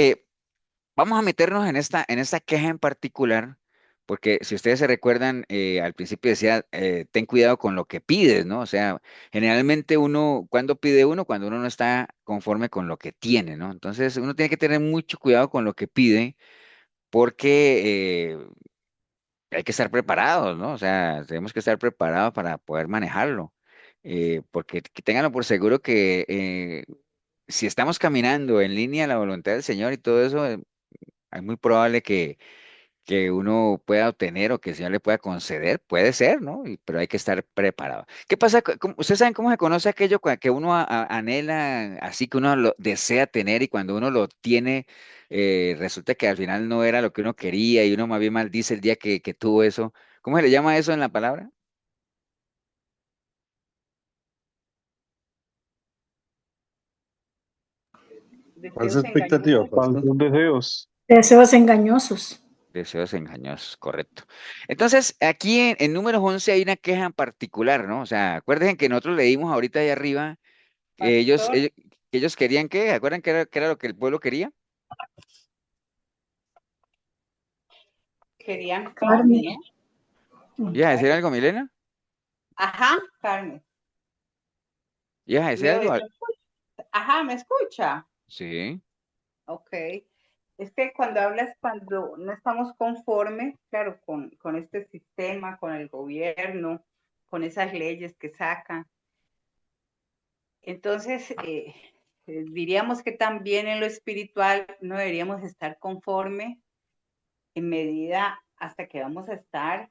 vamos a meternos en esta queja en particular, porque si ustedes se recuerdan, al principio decía, ten cuidado con lo que pides, ¿no? O sea, generalmente uno, ¿cuándo pide uno? Cuando uno no está conforme con lo que tiene, ¿no? Entonces, uno tiene que tener mucho cuidado con lo que pide, porque hay que estar preparados, ¿no? O sea, tenemos que estar preparados para poder manejarlo, porque ténganlo por seguro que si estamos caminando en línea a la voluntad del Señor y todo eso, es muy probable que uno pueda obtener o que el Señor le pueda conceder, puede ser, ¿no? Pero hay que estar preparado. ¿Qué pasa? ¿Ustedes saben cómo se conoce aquello que uno anhela, así que uno lo desea tener y cuando uno lo tiene, resulta que al final no era lo que uno quería y uno más bien maldice el día que tuvo eso? ¿Cómo se le llama eso en la palabra? Deseos Falsa expectativa, engañosos. falsos deseos. Deseos engañosos. Deseos engañosos, correcto. Entonces, aquí en números 11 hay una queja en particular, ¿no? O sea, acuérdense que nosotros leímos ahorita ahí arriba que Pastor, ellos querían qué, ¿se acuerdan qué era lo que el pueblo quería? querían carne, Carne. ¿no? ¿Ibas a decir Carne. algo, Milena? Ajá, carne. ¿Ibas a decir algo? Ajá, ¿me escucha? Sí. Ok. Es que cuando no estamos conformes, claro, con este sistema, con el gobierno, con esas leyes que sacan, entonces diríamos que también en lo espiritual no deberíamos estar conformes en medida hasta que vamos a estar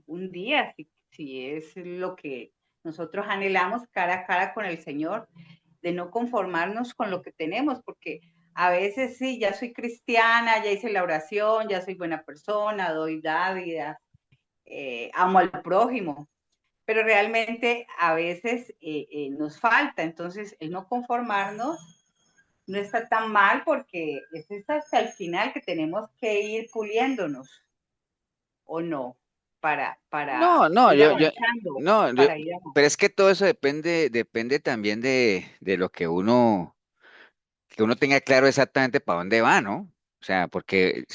un día, si es lo que nosotros anhelamos cara a cara con el Señor, de no conformarnos con lo que tenemos, porque a veces sí, ya soy cristiana, ya hice la oración, ya soy buena persona, doy dávidas, amo al prójimo, pero realmente a veces nos falta, entonces el no conformarnos no está tan mal porque es hasta el final que tenemos que ir puliéndonos, ¿o no? Para No, no, ir avanzando, no, para ir pero es avanzando. que todo eso depende también de lo que uno tenga claro exactamente para dónde va, ¿no? O sea, porque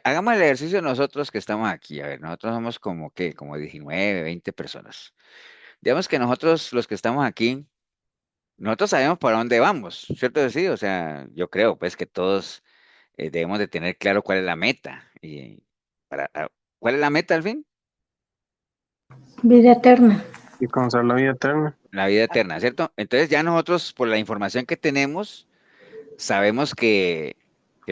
hagamos el ejercicio nosotros que estamos aquí, a ver, nosotros somos como, ¿qué? Como 19, 20 personas. Digamos que nosotros, los que estamos aquí, nosotros sabemos para dónde vamos, ¿cierto? Sí, o sea, yo creo pues que todos debemos de tener claro cuál es la meta. ¿Cuál es la meta al fin? Vida eterna. Y conocer la vida eterna. La vida eterna, ¿cierto? Entonces ya nosotros, por la información que tenemos, sabemos que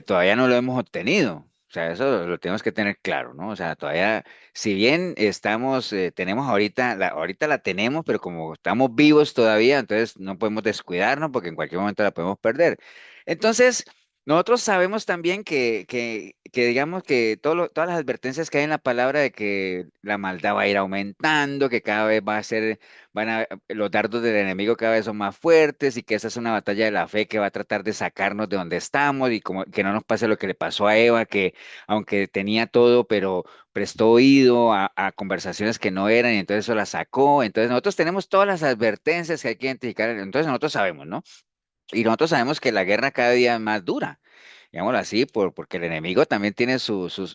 todavía no lo hemos obtenido. O sea, eso lo tenemos que tener claro, ¿no? O sea, todavía, si bien estamos, tenemos ahorita la tenemos, pero como estamos vivos todavía, entonces no podemos descuidarnos porque en cualquier momento la podemos perder. Entonces, nosotros sabemos también que digamos que todas las advertencias que hay en la palabra de que la maldad va a ir aumentando, que cada vez los dardos del enemigo cada vez son más fuertes y que esa es una batalla de la fe que va a tratar de sacarnos de donde estamos y como que no nos pase lo que le pasó a Eva, que aunque tenía todo, pero prestó oído a conversaciones que no eran y entonces eso la sacó. Entonces nosotros tenemos todas las advertencias que hay que identificar, entonces nosotros sabemos, ¿no? Y nosotros sabemos que la guerra cada día es más dura, digámoslo así, porque el enemigo también tiene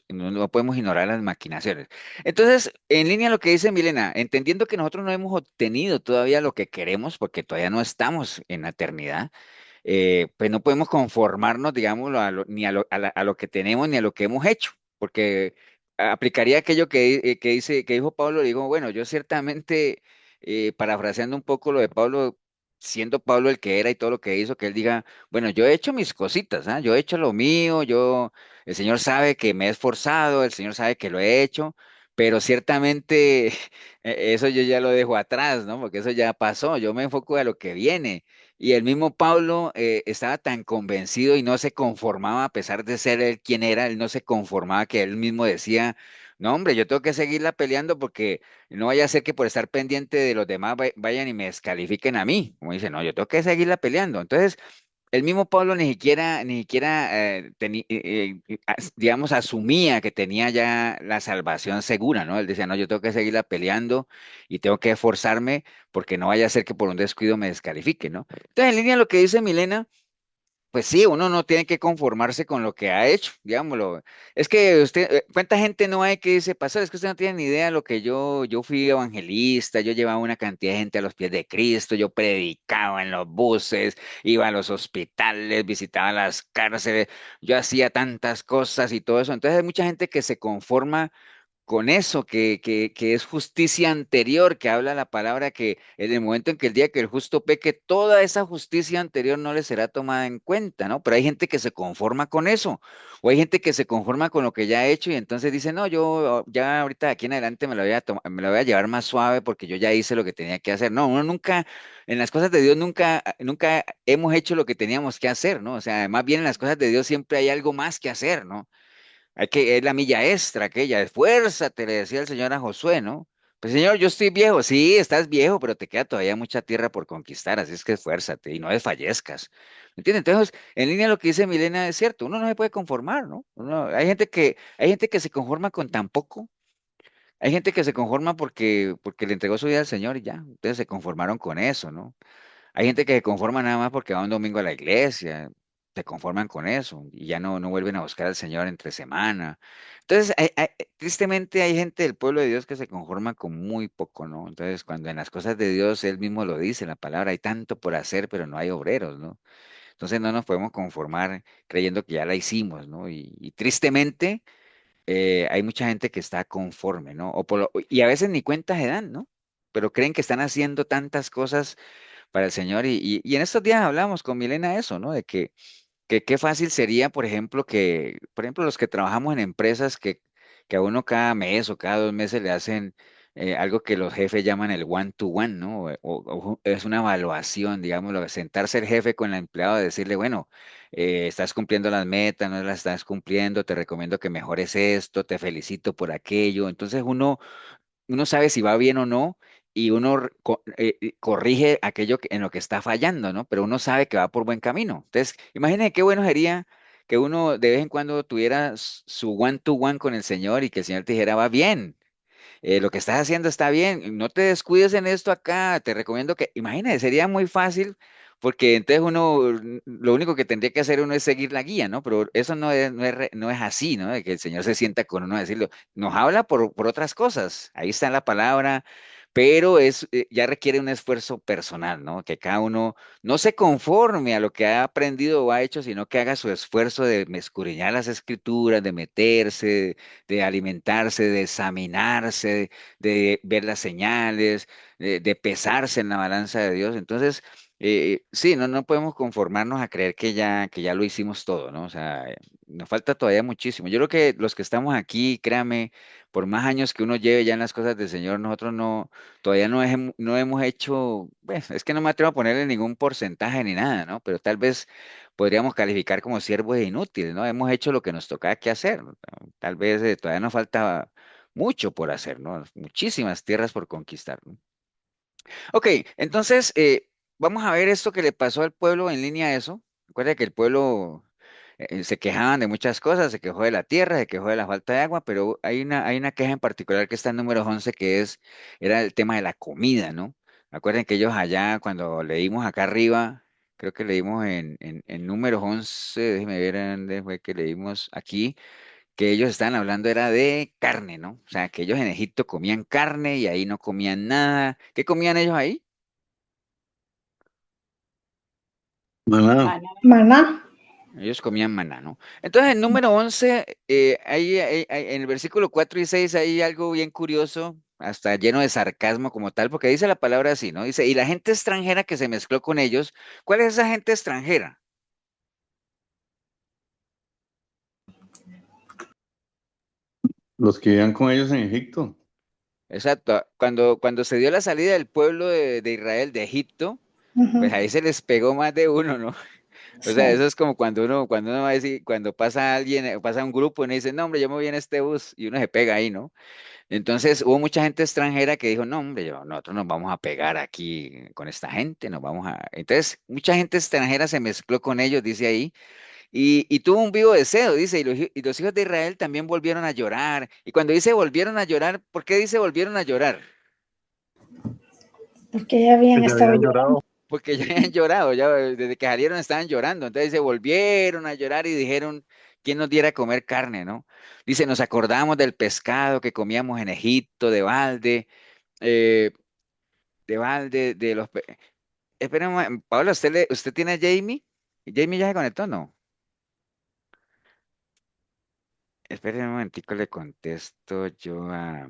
no podemos ignorar las maquinaciones. Entonces, en línea a lo que dice Milena, entendiendo que nosotros no hemos obtenido todavía lo que queremos, porque todavía no estamos en la eternidad, pues no podemos conformarnos, digámoslo, ni a lo que tenemos ni a lo que hemos hecho, porque aplicaría aquello que dijo Pablo, digo, bueno, yo ciertamente, parafraseando un poco lo de Pablo, siendo Pablo el que era y todo lo que hizo, que él diga, bueno, yo he hecho mis cositas, ¿ah? Yo he hecho lo mío, el Señor sabe que me he esforzado, el Señor sabe que lo he hecho, pero ciertamente eso yo ya lo dejo atrás, ¿no? Porque eso ya pasó, yo me enfoco a lo que viene. Y el mismo Pablo estaba tan convencido y no se conformaba, a pesar de ser él quien era, él no se conformaba que él mismo decía, No, hombre, yo tengo que seguirla peleando porque no vaya a ser que por estar pendiente de los demás vayan y me descalifiquen a mí. Como dice, no, yo tengo que seguirla peleando. Entonces, el mismo Pablo ni siquiera digamos, asumía que tenía ya la salvación segura, ¿no? Él decía, no, yo tengo que seguirla peleando y tengo que esforzarme porque no vaya a ser que por un descuido me descalifique, ¿no? Entonces, en línea a lo que dice Milena, pues sí, uno no tiene que conformarse con lo que ha hecho, digámoslo. Es que usted, ¿cuánta gente no hay que dice, pastor, es que usted no tiene ni idea de lo que yo fui evangelista, yo llevaba una cantidad de gente a los pies de Cristo, yo predicaba en los buses, iba a los hospitales, visitaba las cárceles, yo hacía tantas cosas y todo eso. Entonces hay mucha gente que se conforma con eso, que es justicia anterior, que habla la palabra que en el momento en que el día que el justo peque, toda esa justicia anterior no le será tomada en cuenta, ¿no? Pero hay gente que se conforma con eso, o hay gente que se conforma con lo que ya ha hecho y entonces dice, no, yo ya ahorita de aquí en adelante me lo voy a llevar más suave porque yo ya hice lo que tenía que hacer. No, uno nunca, en las cosas de Dios nunca hemos hecho lo que teníamos que hacer, ¿no? O sea, más bien en las cosas de Dios siempre hay algo más que hacer, ¿no? Es la milla extra aquella, esfuérzate, le decía el Señor a Josué, ¿no? Pues Señor, yo estoy viejo, sí, estás viejo, pero te queda todavía mucha tierra por conquistar, así es que esfuérzate y no desfallezcas. ¿Me entiendes? Entonces, en línea lo que dice Milena es cierto, uno no se puede conformar, ¿no? Hay gente que se conforma con tan poco, hay gente que se conforma porque le entregó su vida al Señor y ya, entonces se conformaron con eso, ¿no? Hay gente que se conforma nada más porque va un domingo a la iglesia, se conforman con eso y ya no vuelven a buscar al Señor entre semana. Entonces, tristemente hay gente del pueblo de Dios que se conforma con muy poco, ¿no? Entonces, cuando en las cosas de Dios Él mismo lo dice, en la palabra, hay tanto por hacer, pero no hay obreros, ¿no? Entonces no nos podemos conformar creyendo que ya la hicimos, ¿no? Y tristemente hay mucha gente que está conforme, ¿no? Y a veces ni cuenta se dan, ¿no? Pero creen que están haciendo tantas cosas para el Señor. Y en estos días hablamos con Milena eso, ¿no? De que qué fácil sería, por ejemplo, los que trabajamos en empresas que a uno cada mes o cada 2 meses le hacen algo que los jefes llaman el one to one, ¿no? O es una evaluación, digámoslo, sentarse el jefe con el empleado y decirle, bueno, estás cumpliendo las metas, no las estás cumpliendo, te recomiendo que mejores esto, te felicito por aquello. Entonces uno sabe si va bien o no y uno corrige aquello en lo que está fallando, ¿no? Pero uno sabe que va por buen camino. Entonces, imagínense qué bueno sería que uno de vez en cuando tuviera su one to one con el Señor y que el Señor te dijera, va bien, lo que estás haciendo está bien, no te descuides en esto acá, te recomiendo que, imagínate, sería muy fácil, porque entonces lo único que tendría que hacer uno es seguir la guía, ¿no? Pero eso no es así, ¿no? De que el Señor se sienta con uno a decirlo, nos habla por otras cosas, ahí está la palabra, pero ya requiere un esfuerzo personal, ¿no? Que cada uno no se conforme a lo que ha aprendido o ha hecho, sino que haga su esfuerzo de escudriñar las escrituras, de meterse, de alimentarse, de examinarse, de ver las señales, de pesarse en la balanza de Dios. Entonces, sí, no podemos conformarnos a creer que ya lo hicimos todo, ¿no? O sea, nos falta todavía muchísimo. Yo creo que los que estamos aquí, créame, por más años que uno lleve ya en las cosas del Señor, nosotros todavía no hemos hecho, bueno, es que no me atrevo a ponerle ningún porcentaje ni nada, ¿no? Pero tal vez podríamos calificar como siervos inútiles, ¿no? Hemos hecho lo que nos tocaba que hacer, ¿no? Tal vez todavía nos falta mucho por hacer, ¿no? Muchísimas tierras por conquistar, ¿no? Ok, entonces vamos a ver esto que le pasó al pueblo en línea a eso. Recuerda que el pueblo se quejaban de muchas cosas, se quejó de la tierra, se quejó de la falta de agua, pero hay una queja en particular que está en número 11 era el tema de la comida, ¿no? Acuerden que ellos allá, cuando leímos acá arriba, creo que leímos en números 11, déjenme ver dónde fue que leímos aquí que ellos estaban hablando era de carne, ¿no? O sea, que ellos en Egipto comían carne y ahí no comían nada. ¿Qué comían ellos ahí? Maná. Maná. Maná. Ellos comían maná, ¿no? Entonces, en número 11, en el versículo 4 y 6 hay algo bien curioso, hasta lleno de sarcasmo como tal, porque dice la palabra así, ¿no? Dice, y la gente extranjera que se mezcló con ellos, ¿cuál es esa gente extranjera? Los que vivían con ellos en Egipto. Exacto, cuando se dio la salida del pueblo de Israel de Egipto, pues Ujú. ahí se les pegó más de uno, ¿no? O sea, Sí. eso es como cuando uno va a decir, cuando pasa alguien, pasa un grupo y uno dice, no, hombre, yo me voy en este bus y uno se pega ahí, ¿no? Entonces hubo mucha gente extranjera que dijo, no, hombre, nosotros nos vamos a pegar aquí con esta gente, nos vamos a... Entonces, mucha gente extranjera se mezcló con ellos, dice ahí, y tuvo un vivo deseo, dice, y los hijos de Israel también volvieron a llorar. Y cuando dice volvieron a llorar, ¿por qué dice volvieron a llorar? Porque ya habían Que ya estado habían llorando. llorado. Porque ya habían llorado, ya desde que salieron estaban llorando. Entonces se volvieron a llorar y dijeron, ¿quién nos diera a comer carne, no? Dice, nos acordamos del pescado que comíamos en Egipto, eh, de balde, Espera un Pablo, ¿usted tiene a Jamie? ¿Jamie ya se conectó? No. Espere un momentico, le contesto yo a...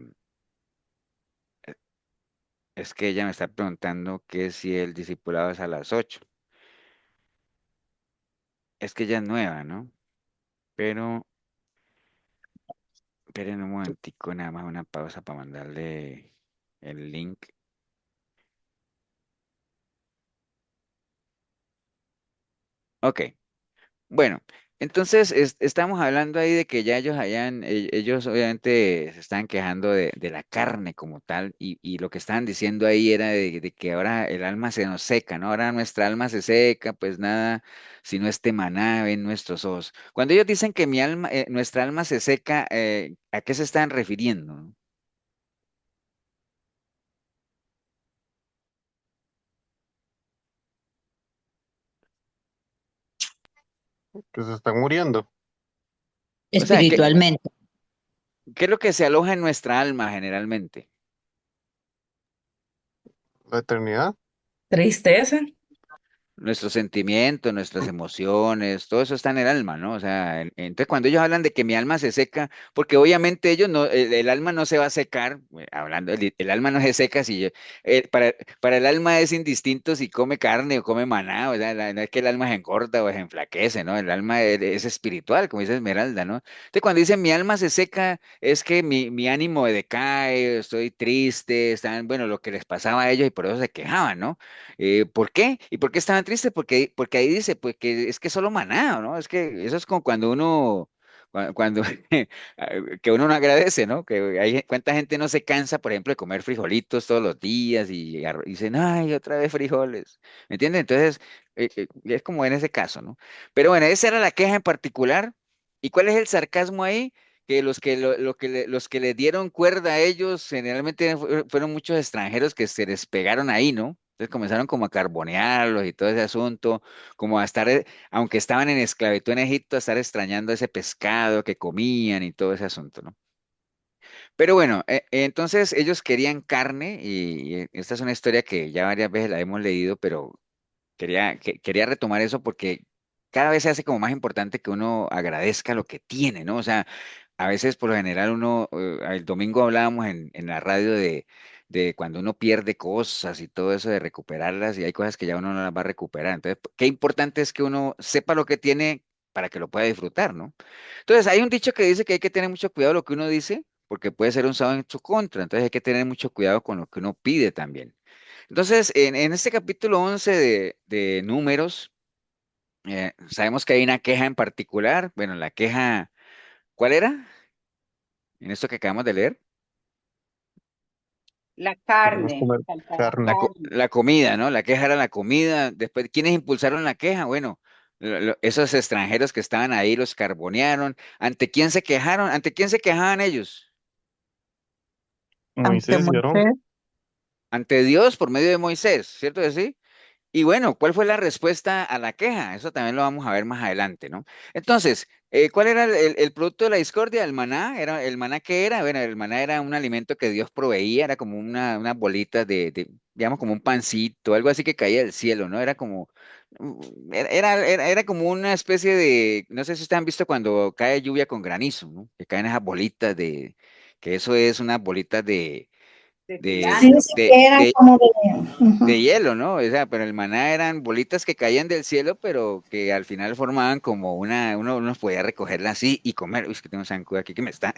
Es que ella me está preguntando que si el discipulado es a las 8. Es que ella es nueva, ¿no? Pero... Esperen un momentico, nada más una pausa para mandarle el link. Ok, bueno, entonces estamos hablando ahí de que ya ellos obviamente se estaban quejando de la carne como tal y lo que estaban diciendo ahí era de que ahora el alma se nos seca, ¿no? Ahora nuestra alma se seca, pues nada, sino este maná ven nuestros ojos. Cuando ellos dicen que nuestra alma se seca, ¿a qué se están refiriendo? ¿No? Que se están muriendo. O sea, Espiritualmente. ¿qué es lo que se aloja en nuestra alma generalmente? La eternidad. Tristeza. Nuestros sentimientos, nuestras emociones, todo eso está en el alma, ¿no? O sea, entonces cuando ellos hablan de que mi alma se seca, porque obviamente ellos no, el alma no se va a secar, hablando, el alma no se seca si para el alma es indistinto si come carne o come maná, o sea, no es que el alma se engorda o se enflaquece, ¿no? El alma es espiritual, como dice Esmeralda, ¿no? Entonces cuando dicen mi alma se seca, es que mi ánimo decae, estoy triste, están, bueno, lo que les pasaba a ellos y por eso se quejaban, ¿no? ¿Por qué? ¿Y por qué estaban tristes? Porque ahí dice, pues que es que solo maná, ¿no? Es que eso es como cuando cuando que uno no agradece, ¿no? Que hay cuánta gente no se cansa, por ejemplo, de comer frijolitos todos los días y dicen, ay, otra vez frijoles, ¿me entienden? Entonces, es como en ese caso, ¿no? Pero bueno, esa era la queja en particular. ¿Y cuál es el sarcasmo ahí? Que los que le dieron cuerda a ellos generalmente fueron muchos extranjeros que se les pegaron ahí, ¿no? Entonces comenzaron como a carbonearlos y todo ese asunto, como a estar, aunque estaban en esclavitud en Egipto, a estar extrañando ese pescado que comían y todo ese asunto, ¿no? Pero bueno, entonces ellos querían carne y esta es una historia que ya varias veces la hemos leído, pero quería retomar eso porque cada vez se hace como más importante que uno agradezca lo que tiene, ¿no? O sea, a veces por lo general el domingo hablábamos en la radio de cuando uno pierde cosas y todo eso, de recuperarlas y hay cosas que ya uno no las va a recuperar. Entonces, qué importante es que uno sepa lo que tiene para que lo pueda disfrutar, ¿no? Entonces, hay un dicho que dice que hay que tener mucho cuidado lo que uno dice porque puede ser usado en su contra. Entonces, hay que tener mucho cuidado con lo que uno pide también. Entonces, en este capítulo 11 de Números, sabemos que hay una queja en particular. Bueno, la queja, ¿cuál era? En esto que acabamos de leer. La Queremos carne, comer faltaba carne. carne. La comida, ¿no? La queja era la comida. Después, ¿quiénes impulsaron la queja? Bueno, esos extranjeros que estaban ahí los carbonearon. ¿Ante quién se quejaron? ¿Ante quién se quejaban ellos? Ante Moisés y Aarón. Moisés. Ante Dios por medio de Moisés, ¿cierto que sí? Y bueno, ¿cuál fue la respuesta a la queja? Eso también lo vamos a ver más adelante, ¿no? Entonces, ¿cuál era el producto de la discordia? El maná. ¿El maná qué era? Bueno, el maná era un alimento que Dios proveía, era como unas bolitas digamos, como un pancito, algo así que caía del cielo, ¿no? Era como, era como una especie de, no sé si ustedes han visto cuando cae lluvia con granizo, ¿no? Que caen esas bolitas que eso es unas bolitas De de, Sí, cilantro. sí, de, que eran de, como de... de ujú. hielo, ¿no? O sea, pero el maná eran bolitas que caían del cielo, pero que al final formaban como uno podía recogerla así y comer. Uy, es que tengo un zancudo aquí que me está,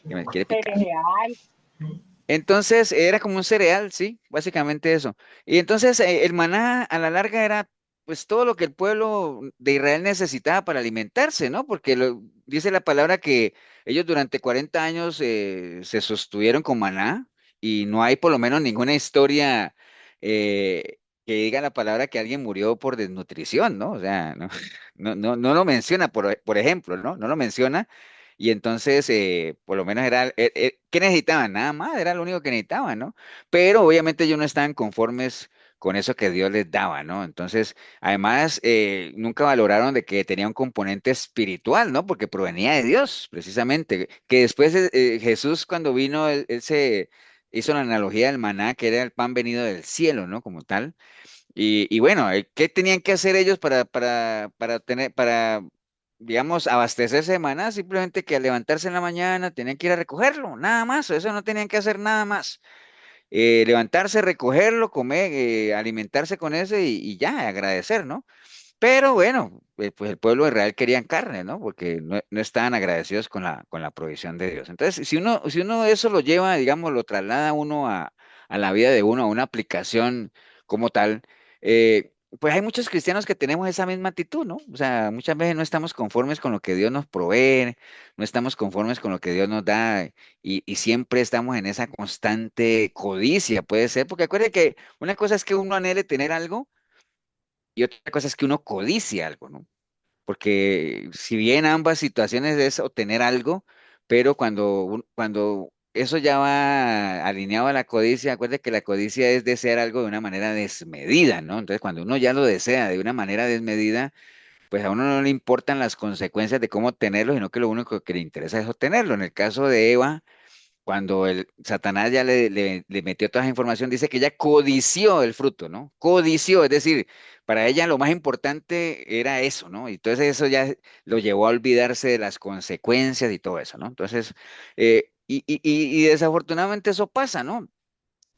que me quiere picar. Cereal. Entonces era como un cereal, sí, básicamente eso. Y entonces el maná a la larga era pues todo lo que el pueblo de Israel necesitaba para alimentarse, ¿no? Porque dice la palabra que ellos durante 40 años se sostuvieron con maná y no hay por lo menos ninguna historia que diga la palabra que alguien murió por desnutrición, ¿no? O sea, no, no lo menciona, por ejemplo, ¿no? No lo menciona. Y entonces, por lo menos ¿qué necesitaban? Nada más, era lo único que necesitaban, ¿no? Pero obviamente ellos no estaban conformes con eso que Dios les daba, ¿no? Entonces, además, nunca valoraron de que tenía un componente espiritual, ¿no? Porque provenía de Dios, precisamente. Que después Jesús cuando vino, él se hizo la analogía del maná, que era el pan venido del cielo, ¿no? Como tal. Y bueno, ¿qué tenían que hacer ellos digamos, abastecerse de maná? Simplemente que al levantarse en la mañana tenían que ir a recogerlo, nada más, eso no tenían que hacer nada más. Levantarse, recogerlo, comer, alimentarse con eso y ya, agradecer, ¿no? Pero bueno, pues el pueblo de Israel querían carne, ¿no? Porque no estaban agradecidos con la provisión de Dios. Entonces, si uno eso lo lleva, digamos, lo traslada uno a la vida de uno, a una aplicación como tal, pues hay muchos cristianos que tenemos esa misma actitud, ¿no? O sea, muchas veces no estamos conformes con lo que Dios nos provee, no estamos conformes con lo que Dios nos da y siempre estamos en esa constante codicia, puede ser, porque acuérdense que una cosa es que uno anhele tener algo y otra cosa es que uno codicia algo, ¿no? Porque si bien ambas situaciones es obtener algo, pero cuando eso ya va alineado a la codicia, acuérdate que la codicia es desear algo de una manera desmedida, ¿no? Entonces, cuando uno ya lo desea de una manera desmedida, pues a uno no le importan las consecuencias de cómo obtenerlo, sino que lo único que le interesa es obtenerlo. En el caso de Eva, cuando el Satanás ya le metió toda esa información, dice que ella codició el fruto, ¿no? Codició, es decir, para ella lo más importante era eso, ¿no? Y entonces eso ya lo llevó a olvidarse de las consecuencias y todo eso, ¿no? Entonces, y desafortunadamente eso pasa, ¿no?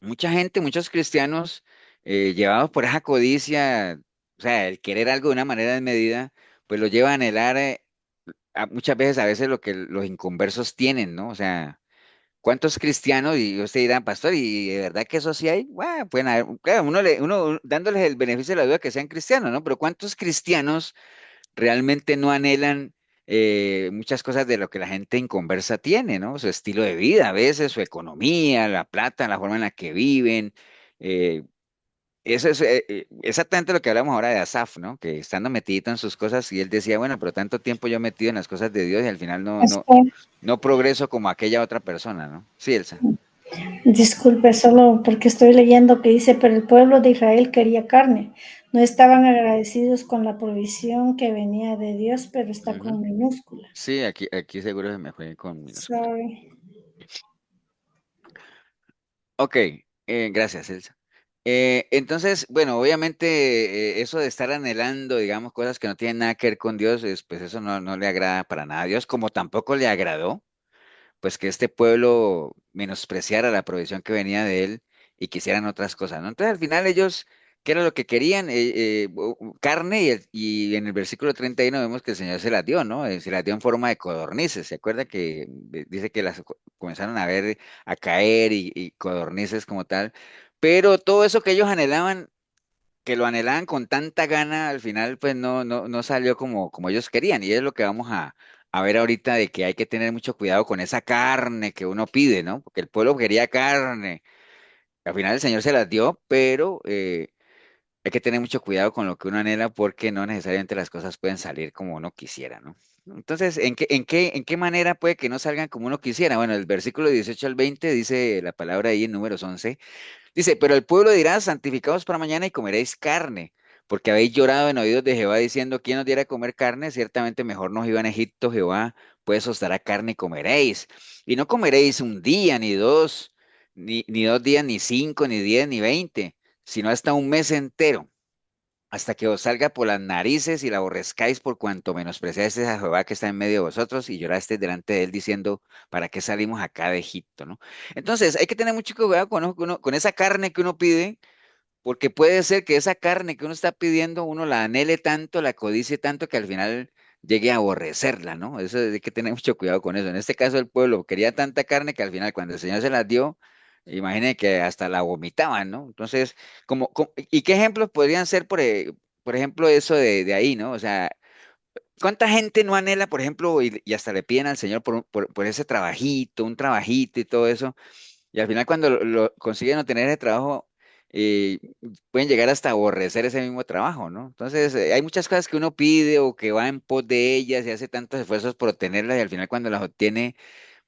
Mucha gente, muchos cristianos, llevados por esa codicia, o sea, el querer algo de una manera desmedida, pues lo lleva a anhelar muchas veces, a veces lo que los inconversos tienen, ¿no? O sea, ¿cuántos cristianos? Y usted dirá, pastor, ¿y de verdad que eso sí hay? Bueno, pueden haber, claro, uno dándoles el beneficio de la duda que sean cristianos, ¿no? Pero ¿cuántos cristianos realmente no anhelan muchas cosas de lo que la gente inconversa tiene, ¿no? Su estilo de vida, a veces, su economía, la plata, la forma en la que viven. eh, Eso es exactamente lo que hablamos ahora de Asaf, ¿no? Que estando metido en sus cosas, y él decía, bueno, pero tanto tiempo yo metido en las cosas de Dios y al final Pastor, no progreso como aquella otra persona, ¿no? Sí, Elsa. disculpe, solo porque estoy leyendo que dice, pero el pueblo de Israel quería carne. No estaban agradecidos con la provisión que venía de Dios, pero está Ujú. con minúscula. Sí, aquí seguro se me fue con minúscula. Sorry. Ok, gracias, Elsa. Entonces, bueno, obviamente eso de estar anhelando, digamos, cosas que no tienen nada que ver con Dios, pues eso no le agrada para nada a Dios, como tampoco le agradó pues que este pueblo menospreciara la provisión que venía de él y quisieran otras cosas, ¿no? Entonces al final ellos, ¿qué era lo que querían? Carne y en el versículo 31 vemos que el Señor se las dio, ¿no? Se las dio en forma de codornices. ¿Se acuerda que dice que las comenzaron a ver, a caer y codornices como tal? Pero todo eso que ellos anhelaban, que lo anhelaban con tanta gana, al final pues no salió como ellos querían. Y es lo que vamos a ver ahorita de que hay que tener mucho cuidado con esa carne que uno pide, ¿no? Porque el pueblo quería carne. Al final el Señor se las dio, pero hay que tener mucho cuidado con lo que uno anhela porque no necesariamente las cosas pueden salir como uno quisiera, ¿no? Entonces, ¿en qué manera puede que no salgan como uno quisiera? Bueno, el versículo 18 al 20 dice la palabra ahí en Números 11. Dice, pero el pueblo dirá, santificados para mañana y comeréis carne, porque habéis llorado en oídos de Jehová diciendo, ¿quién nos diera a comer carne? Ciertamente mejor nos iba en Egipto, Jehová, pues os dará carne y comeréis. Y no comeréis un día, ni dos, ni 2 días, ni 5, ni 10, ni 20, sino hasta un mes entero, hasta que os salga por las narices y la aborrezcáis por cuanto menospreciasteis a Jehová que está en medio de vosotros y llorasteis delante de él diciendo, ¿para qué salimos acá de Egipto, no? Entonces, hay que tener mucho cuidado con esa carne que uno pide, porque puede ser que esa carne que uno está pidiendo, uno la anhele tanto, la codicie tanto que al final llegue a aborrecerla, ¿no? Eso hay que tener mucho cuidado con eso. En este caso, el pueblo quería tanta carne que al final, cuando el Señor se las dio, imagine que hasta la vomitaban, ¿no? Entonces, ¿y qué ejemplos podrían ser, por ejemplo, eso de ahí, ¿no? O sea, ¿cuánta gente no anhela, por ejemplo, y hasta le piden al Señor por ese trabajito, un trabajito y todo eso? Y al final cuando lo consiguen obtener ese trabajo, eh, pueden llegar hasta aborrecer ese mismo trabajo, ¿no? Entonces, hay muchas cosas que uno pide o que va en pos de ellas y hace tantos esfuerzos por obtenerlas y al final cuando las obtiene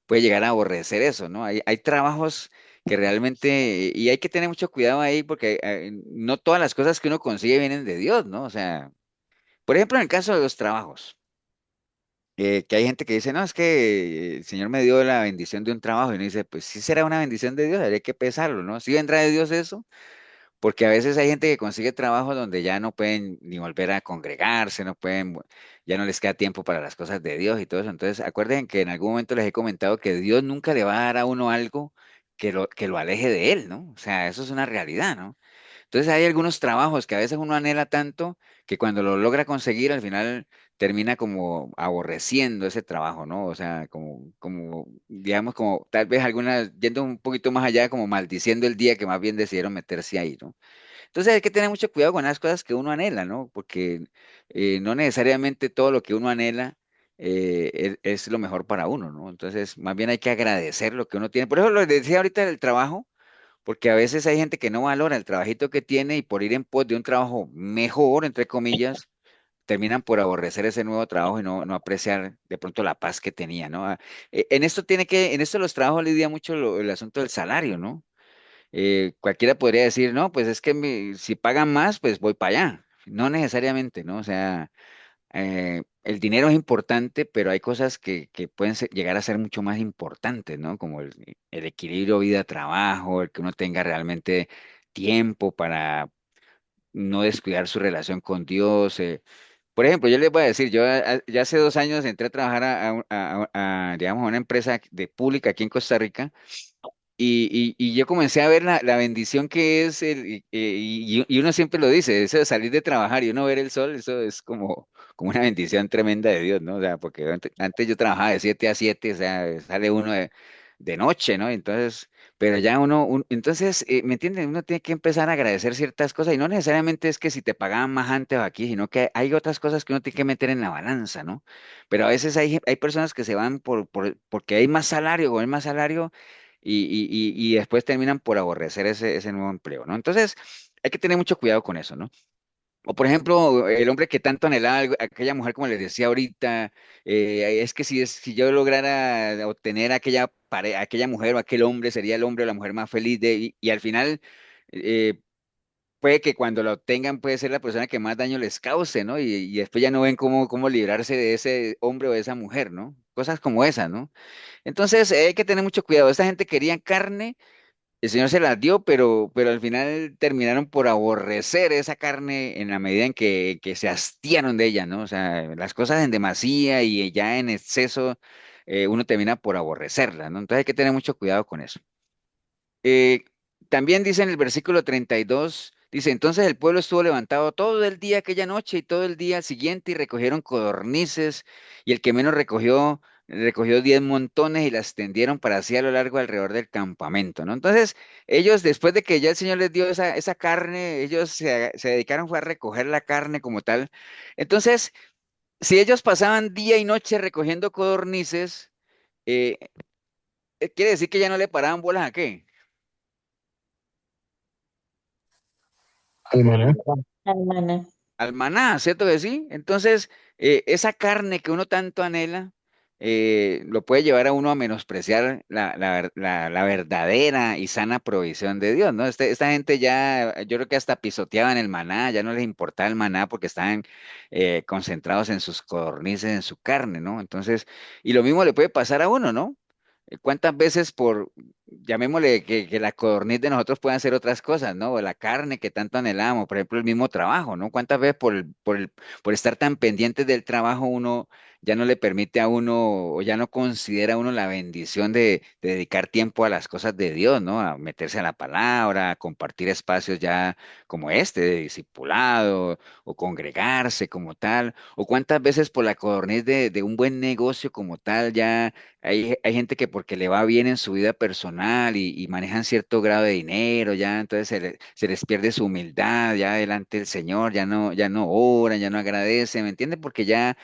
puede llegar a aborrecer eso, ¿no? Hay trabajos que realmente, y hay que tener mucho cuidado ahí porque no todas las cosas que uno consigue vienen de Dios, ¿no? O sea, por ejemplo, en el caso de los trabajos. Que hay gente que dice, no, es que el Señor me dio la bendición de un trabajo, y uno dice, pues sí será una bendición de Dios, habría que pesarlo, ¿no? Sí vendrá de Dios eso, porque a veces hay gente que consigue trabajo donde ya no pueden ni volver a congregarse, no pueden, ya no les queda tiempo para las cosas de Dios y todo eso. Entonces, acuerden que en algún momento les he comentado que Dios nunca le va a dar a uno algo que lo aleje de Él, ¿no? O sea, eso es una realidad, ¿no? Entonces hay algunos trabajos que a veces uno anhela tanto que cuando lo logra conseguir al final termina como aborreciendo ese trabajo, ¿no? O sea, digamos, como tal vez algunas, yendo un poquito más allá, como maldiciendo el día que más bien decidieron meterse ahí, ¿no? Entonces hay que tener mucho cuidado con las cosas que uno anhela, ¿no? Porque no necesariamente todo lo que uno anhela es lo mejor para uno, ¿no? Entonces, más bien hay que agradecer lo que uno tiene. Por eso lo decía ahorita del trabajo porque a veces hay gente que no valora el trabajito que tiene y por ir en pos de un trabajo mejor, entre comillas, terminan por aborrecer ese nuevo trabajo y no apreciar de pronto la paz que tenía, ¿no? En esto los trabajos lidia mucho el asunto del salario, ¿no? Cualquiera podría decir, no, pues es que si pagan más, pues voy para allá. No necesariamente, ¿no? O sea, el dinero es importante, pero hay cosas que pueden llegar a ser mucho más importantes, ¿no? Como el equilibrio vida-trabajo, el que uno tenga realmente tiempo para no descuidar su relación con Dios. Por ejemplo, yo les voy a decir, yo ya hace 2 años entré a trabajar digamos, a una empresa de pública aquí en Costa Rica y yo comencé a ver la bendición que es, y uno siempre lo dice, eso de salir de trabajar y uno ver el sol, eso es como una bendición tremenda de Dios, ¿no? O sea, porque antes yo trabajaba de 7 a 7, o sea, sale uno de noche, ¿no? Entonces, pero ya entonces, ¿me entienden? Uno tiene que empezar a agradecer ciertas cosas y no necesariamente es que si te pagaban más antes o aquí, sino que hay otras cosas que uno tiene que meter en la balanza, ¿no? Pero a veces hay personas que se van porque hay más salario o hay más salario y después terminan por aborrecer ese nuevo empleo, ¿no? Entonces, hay que tener mucho cuidado con eso, ¿no? O por ejemplo, el hombre que tanto anhelaba, aquella mujer, como les decía ahorita, es que si yo lograra obtener aquella mujer o aquel hombre, sería el hombre o la mujer más feliz y al final eh, puede que cuando la obtengan puede ser la persona que más daño les cause, ¿no? Y después ya no ven cómo librarse de ese hombre o de esa mujer, ¿no? Cosas como esas, ¿no? Entonces, hay que tener mucho cuidado. Esta gente quería carne, el Señor se las dio, pero al final terminaron por aborrecer esa carne en la medida en que se hastiaron de ella, ¿no? O sea, las cosas en demasía y ya en exceso, uno termina por aborrecerlas, ¿no? Entonces hay que tener mucho cuidado con eso. Eh, También dice en el versículo 32, dice, entonces el pueblo estuvo levantado todo el día aquella noche y todo el día siguiente y recogieron codornices y el que menos recogió 10 montones y las tendieron para así a lo largo alrededor del campamento, ¿no? Entonces ellos después de que ya el Señor les dio esa carne, ellos se dedicaron fue a recoger la carne como tal. Entonces, si ellos pasaban día y noche recogiendo codornices, eh, quiere decir que ya no le paraban bolas a qué. Hermana. Hermana. Al maná, ¿cierto que sí? Entonces, esa carne que uno tanto anhela, lo puede llevar a uno a menospreciar la verdadera y sana provisión de Dios, ¿no? Esta gente ya, yo creo que hasta pisoteaban el maná, ya no les importaba el maná porque estaban concentrados en sus codornices, en su carne, ¿no? Entonces, y lo mismo le puede pasar a uno, ¿no? ¿Cuántas veces llamémosle que la codorniz de nosotros puedan ser otras cosas, ¿no? O la carne que tanto anhelamos, por ejemplo, el mismo trabajo, ¿no? ¿Cuántas veces por estar tan pendientes del trabajo uno ya no le permite a uno o ya no considera uno la bendición de dedicar tiempo a las cosas de Dios, ¿no? A meterse a la palabra, a compartir espacios ya como este, de discipulado o congregarse como tal, o cuántas veces por la codorniz de un buen negocio como tal ya hay gente que porque le va bien en su vida personal y manejan cierto grado de dinero, ya entonces se les pierde su humildad, ya delante del Señor, ya no oran, ya no agradecen, ¿me entiende? Porque ya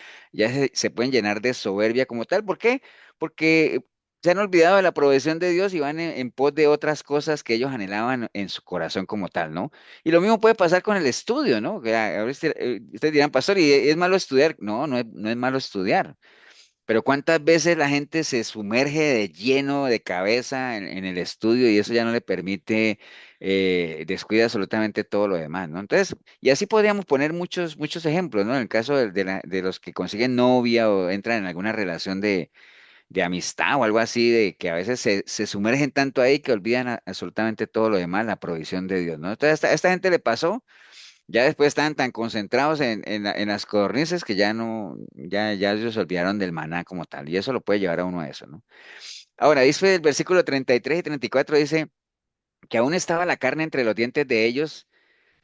se pueden llenar de soberbia como tal. ¿Por qué? Porque se han olvidado de la provisión de Dios y van en pos de otras cosas que ellos anhelaban en su corazón como tal, ¿no? Y lo mismo puede pasar con el estudio, ¿no? Que ahora ustedes dirán, pastor, ¿y es malo estudiar? No, no es malo estudiar. Pero cuántas veces la gente se sumerge de lleno de cabeza en el estudio y eso ya no le permite, descuida absolutamente todo lo demás, ¿no? Entonces, y así podríamos poner muchos ejemplos, ¿no? En el caso de los que consiguen novia o entran en alguna relación de amistad o algo así, de que a veces se sumergen tanto ahí que olvidan absolutamente todo lo demás, la provisión de Dios, ¿no? Entonces, a esta gente le pasó. Ya después estaban tan concentrados en las codornices que ya ellos se olvidaron del maná como tal. Y eso lo puede llevar a uno a eso, ¿no? Ahora, dice el versículo 33 y 34 dice que aún estaba la carne entre los dientes de ellos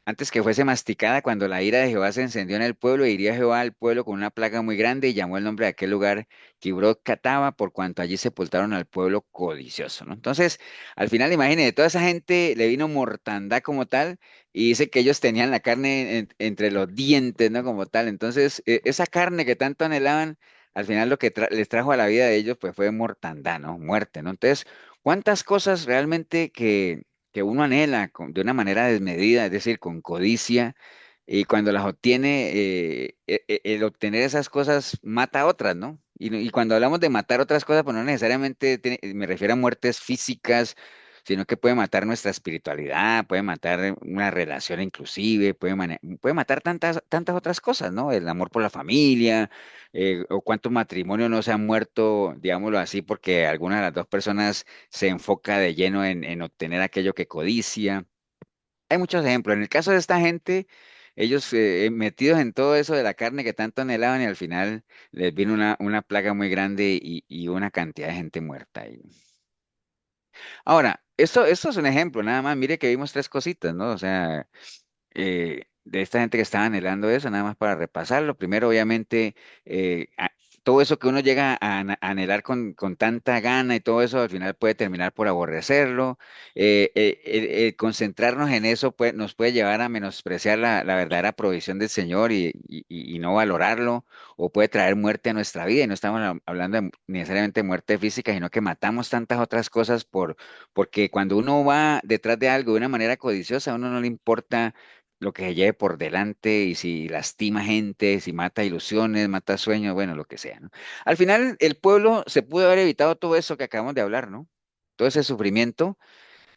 antes que fuese masticada, cuando la ira de Jehová se encendió en el pueblo, hirió Jehová al pueblo con una plaga muy grande y llamó el nombre de aquel lugar Kibrot Cataba, por cuanto allí sepultaron al pueblo codicioso, ¿no? Entonces, al final, imagínense, toda esa gente le vino mortandad como tal y dice que ellos tenían la carne entre los dientes, ¿no? Como tal. Entonces, esa carne que tanto anhelaban, al final lo que les trajo a la vida de ellos, pues fue mortandad, ¿no? Muerte, ¿no? Entonces, ¿cuántas cosas realmente que uno anhela de una manera desmedida, es decir, con codicia, y cuando las obtiene, el obtener esas cosas mata a otras, ¿no? Y cuando hablamos de matar otras cosas, pues no necesariamente me refiero a muertes físicas, sino que puede matar nuestra espiritualidad, puede matar una relación inclusive, puede matar tantas otras cosas, ¿no? El amor por la familia, o cuántos matrimonios no se han muerto, digámoslo así, porque alguna de las dos personas se enfoca de lleno en obtener aquello que codicia. Hay muchos ejemplos. En el caso de esta gente, ellos metidos en todo eso de la carne que tanto anhelaban y al final les vino una plaga muy grande y una cantidad de gente muerta ahí. Ahora, esto es un ejemplo, nada más. Mire que vimos tres cositas, ¿no? O sea, de esta gente que estaba anhelando eso, nada más para repasarlo. Primero, obviamente, todo eso que uno llega a anhelar con tanta gana y todo eso, al final puede terminar por aborrecerlo. El concentrarnos en eso nos puede llevar a menospreciar la verdadera provisión del Señor y no valorarlo, o puede traer muerte a nuestra vida. Y no estamos hablando necesariamente de muerte física, sino que matamos tantas otras cosas porque cuando uno va detrás de algo de una manera codiciosa, a uno no le importa lo que se lleve por delante y si lastima gente, si mata ilusiones, mata sueños, bueno, lo que sea, ¿no? Al final, el pueblo se pudo haber evitado todo eso que acabamos de hablar, ¿no? Todo ese sufrimiento,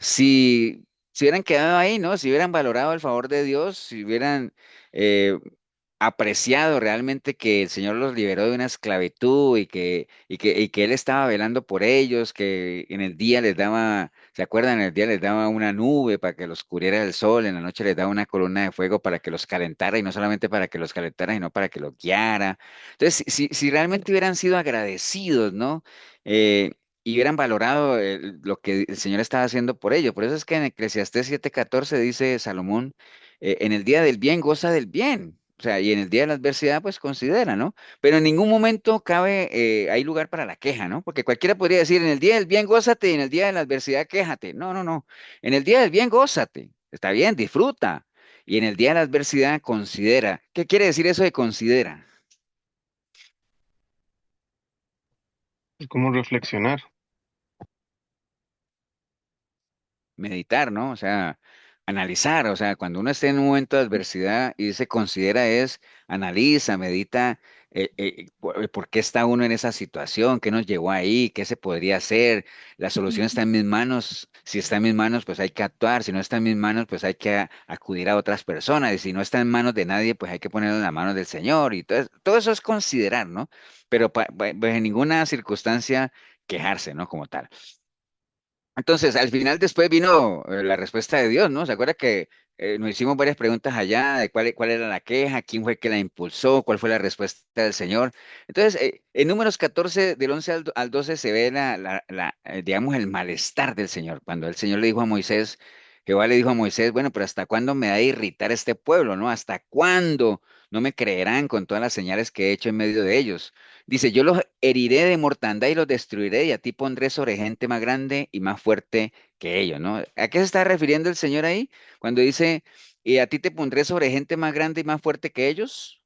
si hubieran quedado ahí, ¿no? Si hubieran valorado el favor de Dios, si hubieran eh, apreciado realmente que el Señor los liberó de una esclavitud y que Él estaba velando por ellos, que en el día les daba, ¿se acuerdan? En el día les daba una nube para que los cubriera el sol, en la noche les daba una columna de fuego para que los calentara y no solamente para que los calentara, sino para que los guiara. Entonces, si realmente hubieran sido agradecidos, ¿no? Y hubieran valorado lo que el Señor estaba haciendo por ellos. Por eso es que en Eclesiastés 7:14 dice Salomón, en el día del bien goza del bien. O sea, y en el día de la adversidad, pues considera, ¿no? Pero en ningún momento hay lugar para la queja, ¿no? Porque cualquiera podría decir, en el día del bien gózate y en el día de la adversidad quéjate. No, no, no. En el día del bien gózate. Está bien, disfruta. Y en el día de la adversidad considera. ¿Qué quiere decir eso de considera? Es como reflexionar. Meditar, ¿no? O sea, analizar, o sea, cuando uno esté en un momento de adversidad y se considera analiza, medita, por qué está uno en esa situación, qué nos llevó ahí, qué se podría hacer, la solución está en mis manos, si está en mis manos, pues hay que actuar, si no está en mis manos, pues hay que acudir a otras personas, y si no está en manos de nadie, pues hay que ponerlo en las manos del Señor, y todo eso es considerar, ¿no? Pero pues en ninguna circunstancia quejarse, ¿no? Como tal. Entonces, al final después vino la respuesta de Dios, ¿no? ¿Se acuerda que nos hicimos varias preguntas allá de cuál era la queja, quién fue que la impulsó, cuál fue la respuesta del Señor? Entonces, en Números 14, del 11 al 12, se ve digamos, el malestar del Señor. Cuando el Señor le dijo a Moisés, Jehová le dijo a Moisés, bueno, pero ¿hasta cuándo me ha de irritar este pueblo, no? ¿Hasta cuándo no me creerán con todas las señales que he hecho en medio de ellos? Dice, yo los heriré de mortandad y los destruiré, y a ti pondré sobre gente más grande y más fuerte que ellos, ¿no? ¿A qué se está refiriendo el Señor ahí? Cuando dice, y a ti te pondré sobre gente más grande y más fuerte que ellos.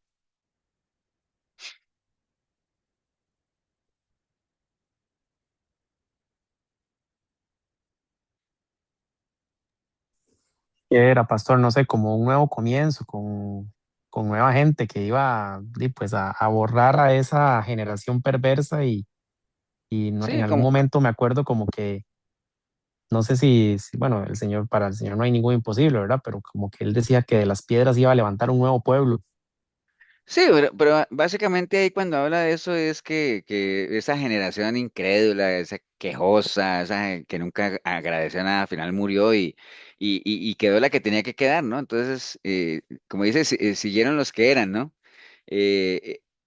Que era, pastor, no sé, como un nuevo comienzo, con nueva gente que iba pues a borrar a esa generación perversa y en Sí, algún como, momento me acuerdo como que, no sé bueno, el Señor, para el Señor no hay ningún imposible, ¿verdad? Pero como que él decía que de las piedras iba a levantar un nuevo pueblo. sí, pero básicamente ahí cuando habla de eso es que esa generación incrédula, esa quejosa, esa que nunca agradeció nada, al final murió y quedó la que tenía que quedar, ¿no? Entonces, como dices, siguieron los que eran, ¿no?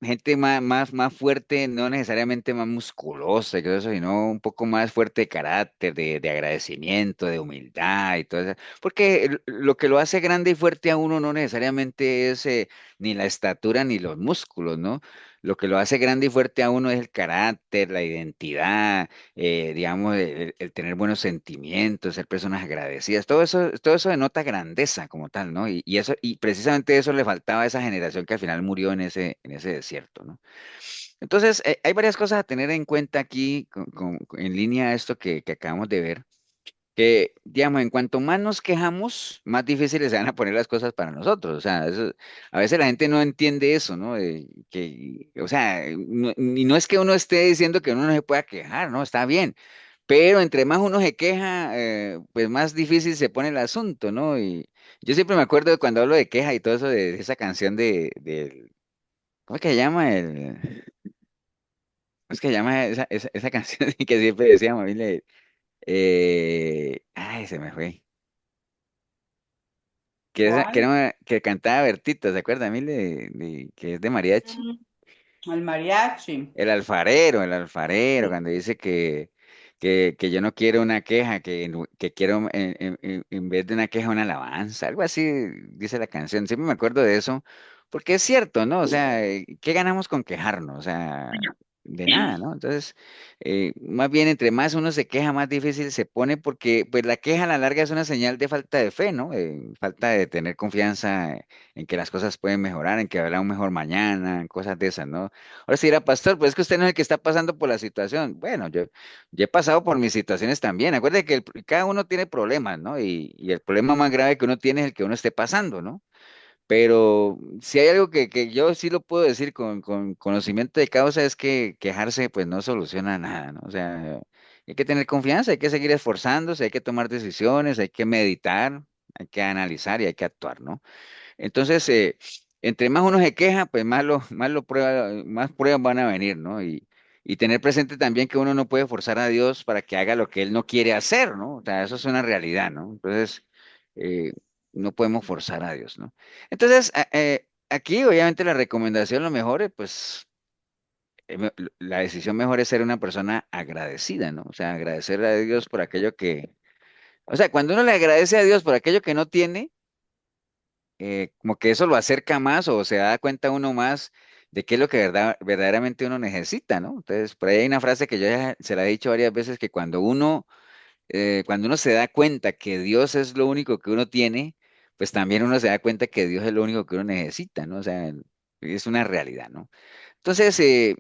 Gente más fuerte, no necesariamente más musculosa y todo eso, sino un poco más fuerte de carácter, de agradecimiento, de humildad y todo eso. Porque lo que lo hace grande y fuerte a uno no necesariamente es ni la estatura ni los músculos, ¿no? Lo que lo hace grande y fuerte a uno es el carácter, la identidad, digamos, el tener buenos sentimientos, ser personas agradecidas. Todo eso denota grandeza como tal, ¿no? Y eso, y precisamente eso le faltaba a esa generación que al final murió en ese desierto, ¿no? Entonces, hay varias cosas a tener en cuenta aquí en línea a esto que acabamos de ver. Que, digamos, en cuanto más nos quejamos, más difíciles se van a poner las cosas para nosotros. O sea, a veces la gente no entiende eso, ¿no? O sea, y no es que uno esté diciendo que uno no se pueda quejar, ¿no? Está bien, pero entre más uno se queja, pues más difícil se pone el asunto, ¿no? Y yo siempre me acuerdo de cuando hablo de queja y todo eso de esa canción ¿cómo es que se llama? ¿Cómo es que se llama esa canción que siempre decíamos? Mire, ay, se me fue. ¿Cuál? Que cantaba Bertito, ¿se acuerda, Mile? Que es de mariachi. Mm, el mariachi. El alfarero, cuando dice que yo no quiero una queja, que quiero en vez de una queja una alabanza, algo así dice la canción. Siempre me acuerdo de eso, porque es cierto, ¿no? O sea, ¿qué ganamos con quejarnos? O sea, de nada, ¿no? Entonces, más bien entre más uno se queja, más difícil se pone, porque pues la queja a la larga es una señal de falta de fe, ¿no? Falta de tener confianza en que las cosas pueden mejorar, en que habrá un mejor mañana, en cosas de esas, ¿no? Ahora sí dirá, pastor, pues es que usted no es el que está pasando por la situación. Bueno, yo he pasado por mis situaciones también. Acuérdate que cada uno tiene problemas, ¿no? Y el problema más grave que uno tiene es el que uno esté pasando, ¿no? Pero si hay algo que yo sí lo puedo decir con conocimiento de causa es que quejarse pues no soluciona nada, ¿no? O sea, hay que tener confianza, hay que seguir esforzándose, hay que tomar decisiones, hay que meditar, hay que analizar y hay que actuar, ¿no? Entonces, entre más uno se queja, pues más pruebas van a venir, ¿no? Y tener presente también que uno no puede forzar a Dios para que haga lo que Él no quiere hacer, ¿no? O sea, eso es una realidad, ¿no? Entonces, eh, no podemos forzar a Dios, ¿no? Entonces, aquí obviamente la recomendación, lo mejor, pues, la decisión mejor es ser una persona agradecida, ¿no? O sea, agradecer a Dios por aquello o sea, cuando uno le agradece a Dios por aquello que no tiene, como que eso lo acerca más o se da cuenta uno más de qué es lo que verdaderamente uno necesita, ¿no? Entonces, por ahí hay una frase que yo ya se la he dicho varias veces, que cuando uno se da cuenta que Dios es lo único que uno tiene, pues también uno se da cuenta que Dios es lo único que uno necesita, ¿no? O sea, es una realidad, ¿no? Entonces,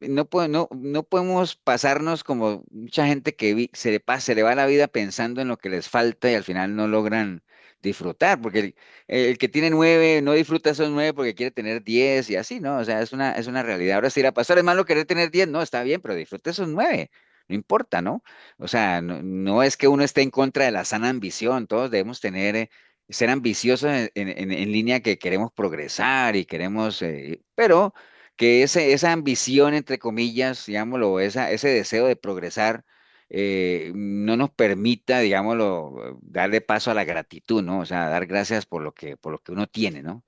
no podemos pasarnos como mucha gente que se le va la vida pensando en lo que les falta y al final no logran disfrutar, porque el que tiene 9 no disfruta esos 9 porque quiere tener 10 y así, ¿no? O sea, es una realidad. Ahora si la pastor es malo querer tener 10 no, está bien, pero disfrute esos 9, no importa, ¿no? O sea, no es que uno esté en contra de la sana ambición, todos debemos ser ambiciosos en línea que queremos progresar y queremos, pero que esa ambición, entre comillas, digámoslo, ese deseo de progresar, no nos permita, digámoslo, darle paso a la gratitud, ¿no? O sea, dar gracias por lo que uno tiene, ¿no?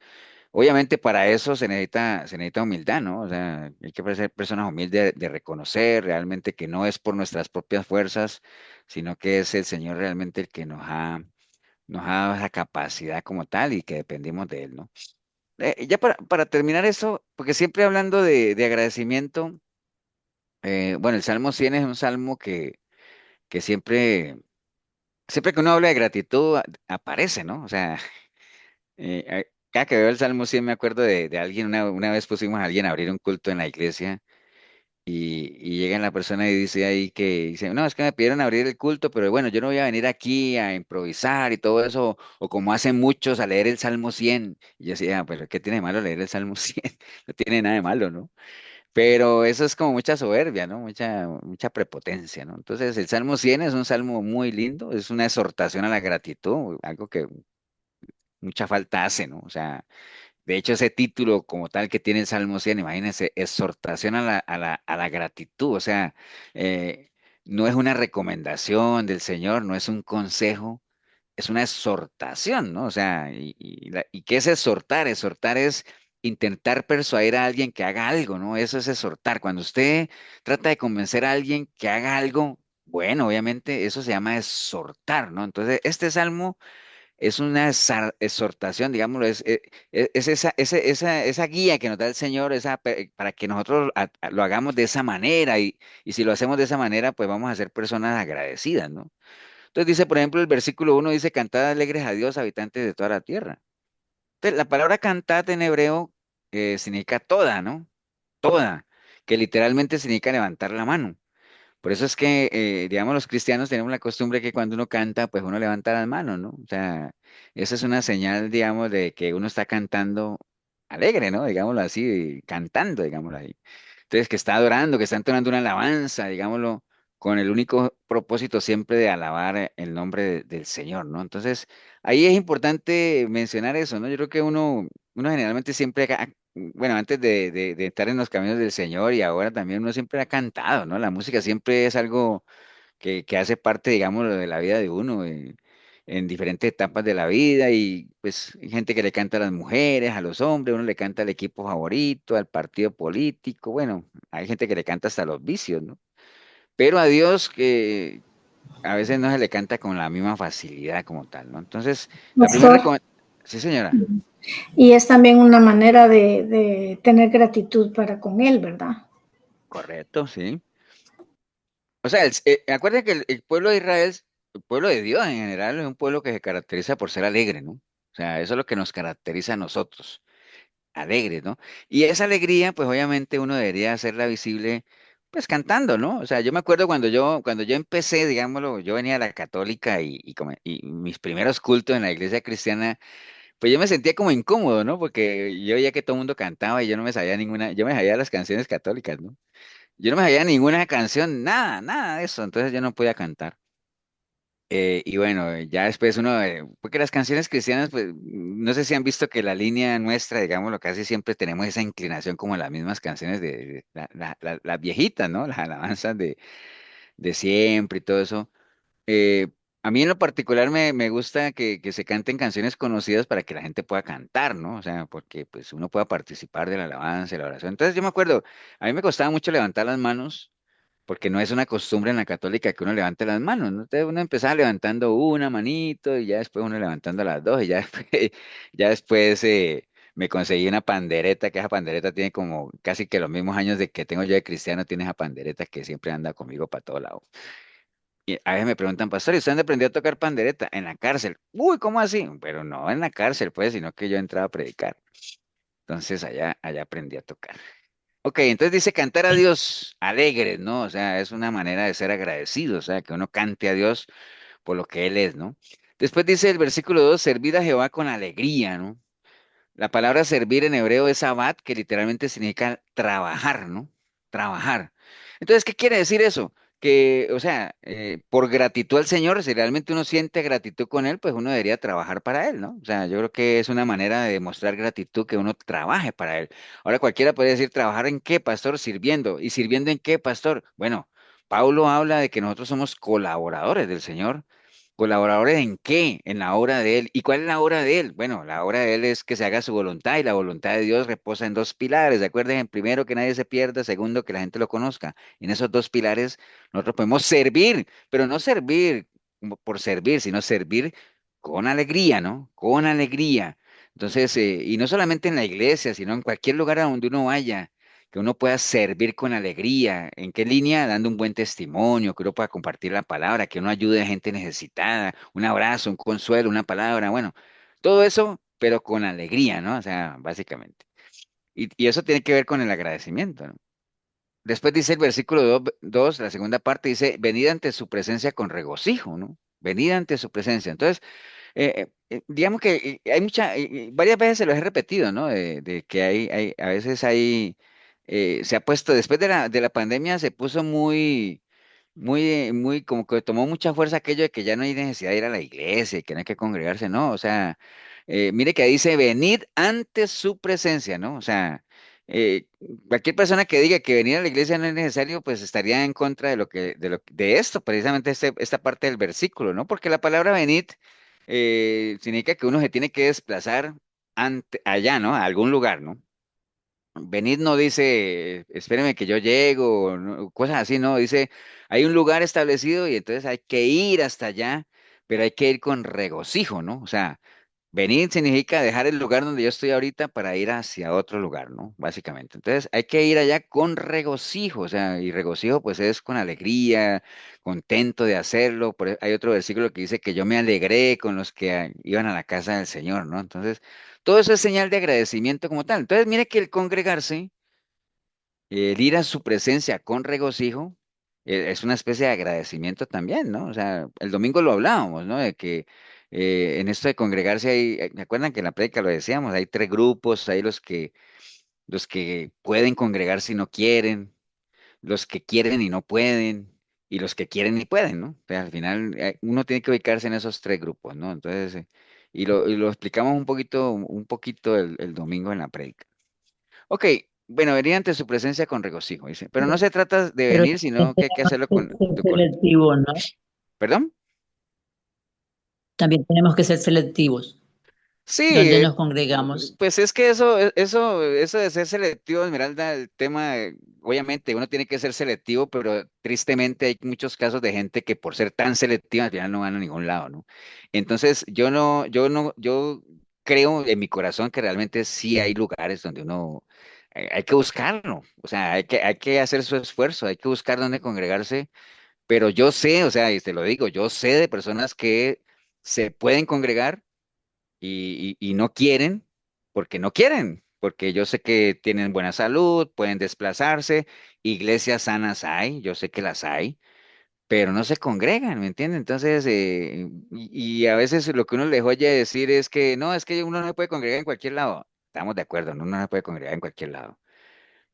Obviamente para eso se necesita humildad, ¿no? O sea, hay que ser personas humildes de reconocer realmente que no es por nuestras propias fuerzas, sino que es el Señor realmente el que nos ha dado esa capacidad como tal y que dependemos de Él, ¿no? Ya para terminar eso, porque siempre hablando de agradecimiento, bueno, el Salmo 100 es un salmo que siempre que uno habla de gratitud aparece, ¿no? O sea, cada que veo el Salmo 100 me acuerdo de alguien, una vez pusimos a alguien a abrir un culto en la iglesia y llega la persona y dice ahí que dice, no, es que me pidieron abrir el culto, pero bueno, yo no voy a venir aquí a improvisar y todo eso, o como hacen muchos a leer el Salmo 100. Y yo decía, "Ah, pero ¿qué tiene de malo leer el Salmo 100? No tiene nada de malo, ¿no? Pero eso es como mucha soberbia, ¿no? Mucha prepotencia, ¿no? Entonces, el Salmo 100 es un salmo muy lindo, es una exhortación a la gratitud, algo que mucha falta hace, ¿no? O sea, de hecho, ese título como tal que tiene el Salmo 100, imagínense, exhortación a la gratitud, o sea, eh, no es una recomendación del Señor, no es un consejo, es una exhortación, ¿no? O sea, ¿y qué es exhortar? Exhortar es intentar persuadir a alguien que haga algo, ¿no? Eso es exhortar. Cuando usted trata de convencer a alguien que haga algo, bueno, obviamente eso se llama exhortar, ¿no? Entonces, este salmo es una exhortación, digámoslo, es esa guía que nos da el Señor para que nosotros lo hagamos de esa manera y si lo hacemos de esa manera, pues vamos a ser personas agradecidas, ¿no? Entonces dice, por ejemplo, el versículo 1 dice, cantad alegres a Dios, habitantes de toda la tierra. Entonces, la palabra cantad en hebreo significa toda, ¿no? Toda, que literalmente significa levantar la mano. Por eso es que, digamos, los cristianos tenemos la costumbre que cuando uno canta, pues uno levanta las manos, ¿no? O sea, esa es una señal, digamos, de que uno está cantando alegre, ¿no? Digámoslo así, cantando, digámoslo ahí. Entonces, que está adorando, que está entonando una alabanza, digámoslo, con el único propósito siempre de alabar el nombre del Señor, ¿no? Entonces, ahí es importante mencionar eso, ¿no? Yo creo que uno generalmente siempre, bueno, antes de estar en los caminos del Señor y ahora también uno siempre ha cantado, ¿no? La música siempre es algo que hace parte, digamos, de la vida de uno en diferentes etapas de la vida y pues hay gente que le canta a las mujeres, a los hombres, uno le canta al equipo favorito, al partido político, bueno, hay gente que le canta hasta los vicios, ¿no? Pero a Dios que a veces no se le canta con la misma facilidad como tal, ¿no? Entonces, la primera Pastor, recomendación, sí, señora, y es también una manera de tener gratitud para con Él, ¿verdad? correcto, sí. O sea, acuérdense que el pueblo de Israel, el pueblo de Dios en general, es un pueblo que se caracteriza por ser alegre, ¿no? O sea, eso es lo que nos caracteriza a nosotros, alegres, ¿no? Y esa alegría, pues obviamente uno debería hacerla visible, pues cantando, ¿no? O sea, yo me acuerdo cuando yo empecé, digámoslo, yo venía a la católica y mis primeros cultos en la iglesia cristiana, pues yo me sentía como incómodo, ¿no? Porque yo veía que todo el mundo cantaba y yo no me sabía ninguna, yo me sabía las canciones católicas, ¿no? Yo no me sabía ninguna canción, nada, nada de eso, entonces yo no podía cantar. Y bueno, ya después uno, porque las canciones cristianas, pues no sé si han visto que la línea nuestra, digamos, lo casi siempre tenemos esa inclinación como las mismas canciones de las viejitas, ¿no? Las alabanzas de siempre y todo eso. Eh, a mí en lo particular me gusta que se canten canciones conocidas para que la gente pueda cantar, ¿no? O sea, porque pues uno pueda participar de la alabanza, de la oración. Entonces yo me acuerdo, a mí me costaba mucho levantar las manos porque no es una costumbre en la católica que uno levante las manos, ¿no? Entonces uno empezaba levantando una manito y ya después uno levantando las dos y ya después, ya después me conseguí una pandereta, que esa pandereta tiene como casi que los mismos años de que tengo yo de cristiano, tiene esa pandereta que siempre anda conmigo para todo lado. Y a veces me preguntan, pastor, ¿y usted dónde aprendió a tocar pandereta? En la cárcel. Uy, ¿cómo así? Pero no en la cárcel, pues, sino que yo entraba a predicar. Entonces allá aprendí a tocar. Ok, entonces dice cantar a Dios alegres, ¿no? O sea, es una manera de ser agradecido, o sea, que uno cante a Dios por lo que Él es, ¿no? Después dice el versículo 2, servir a Jehová con alegría, ¿no? La palabra servir en hebreo es abad, que literalmente significa trabajar, ¿no? Trabajar. Entonces, ¿qué quiere decir eso? Que, o sea, por gratitud al Señor, si realmente uno siente gratitud con Él, pues uno debería trabajar para Él, ¿no? O sea, yo creo que es una manera de demostrar gratitud que uno trabaje para Él. Ahora cualquiera puede decir, ¿trabajar en qué, pastor? Sirviendo. ¿Y sirviendo en qué, pastor? Bueno, Pablo habla de que nosotros somos colaboradores del Señor. ¿Colaboradores en qué? En la obra de Él. ¿Y cuál es la obra de Él? Bueno, la obra de Él es que se haga su voluntad y la voluntad de Dios reposa en dos pilares. Recuerden, primero, que nadie se pierda, segundo, que la gente lo conozca. En esos dos pilares nosotros podemos servir, pero no servir como por servir, sino servir con alegría, ¿no? Con alegría. Entonces, y no solamente en la iglesia, sino en cualquier lugar a donde uno vaya, que uno pueda servir con alegría. ¿En qué línea? Dando un buen testimonio, que uno pueda compartir la palabra, que uno ayude a gente necesitada, un abrazo, un consuelo, una palabra, bueno, todo eso, pero con alegría, ¿no? O sea, básicamente. Y eso tiene que ver con el agradecimiento, ¿no? Después dice el versículo 2, la segunda parte dice, venid ante su presencia con regocijo, ¿no? Venid ante su presencia. Entonces, digamos que hay varias veces se los he repetido, ¿no? De que a veces se ha puesto, después de la pandemia se puso muy, como que tomó mucha fuerza aquello de que ya no hay necesidad de ir a la iglesia y que no hay que congregarse, ¿no? O sea, mire que dice, venid ante su presencia, ¿no? O sea, eh, cualquier persona que diga que venir a la iglesia no es necesario, pues estaría en contra de esto, precisamente esta parte del versículo, ¿no? Porque la palabra venid significa que uno se tiene que desplazar allá, ¿no? A algún lugar, ¿no? Venid no dice, espéreme que yo llego, cosas así, no, dice, hay un lugar establecido y entonces hay que ir hasta allá, pero hay que ir con regocijo, ¿no? O sea, venir significa dejar el lugar donde yo estoy ahorita para ir hacia otro lugar, ¿no? Básicamente. Entonces hay que ir allá con regocijo, o sea, y regocijo pues es con alegría, contento de hacerlo. Hay otro versículo que dice que yo me alegré con los que iban a la casa del Señor, ¿no? Entonces, todo eso es señal de agradecimiento como tal. Entonces, mire que el congregarse, el ir a su presencia con regocijo, es una especie de agradecimiento también, ¿no? O sea, el domingo lo hablábamos, ¿no? De que en esto de congregarse hay, ¿me acuerdan que en la prédica lo decíamos? Hay tres grupos, hay los que pueden congregarse y no quieren, los que quieren y no pueden, y los que quieren y pueden, ¿no? O sea, al final uno tiene que ubicarse en esos tres grupos, ¿no? Entonces, y lo explicamos un poquito el domingo en la prédica. Ok, bueno, venir ante su presencia con regocijo, dice. Pero no se trata de Pero venir, también sino que hay que tenemos hacerlo que con, ser con, selectivos, ¿no? ¿perdón? También tenemos que ser selectivos. Sí, ¿Dónde nos congregamos? pues es que eso de ser selectivo, Esmeralda, el tema, obviamente uno tiene que ser selectivo, pero tristemente hay muchos casos de gente que por ser tan selectiva al final no van a ningún lado, ¿no? Entonces, yo creo en mi corazón que realmente sí hay lugares donde uno, hay que buscarlo, o sea, hay que hacer su esfuerzo, hay que buscar dónde congregarse, pero yo sé, o sea, y te lo digo, yo sé de personas que se pueden congregar y no quieren porque no quieren, porque yo sé que tienen buena salud, pueden desplazarse, iglesias sanas hay, yo sé que las hay, pero no se congregan, ¿me entienden? Entonces, y a veces lo que uno les oye decir es que no, es que uno no se puede congregar en cualquier lado. Estamos de acuerdo, ¿no? Uno no se puede congregar en cualquier lado.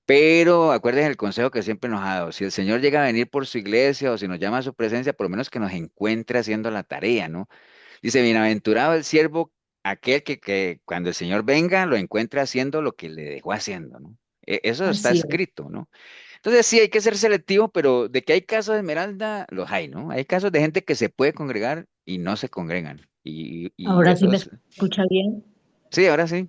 Pero acuérdense el consejo que siempre nos ha dado. Si el Señor llega a venir por su iglesia o si nos llama a su presencia, por lo menos que nos encuentre haciendo la tarea, ¿no? Dice, bienaventurado el siervo, aquel que cuando el Señor venga lo encuentre haciendo lo que le dejó haciendo, ¿no? Eso está Así es. escrito, ¿no? Entonces sí, hay que ser selectivo, pero de que hay casos de Esmeralda, los hay, ¿no? Hay casos de gente que se puede congregar y no se congregan. Y Ahora sí eso me es, escucha bien. sí, ahora sí.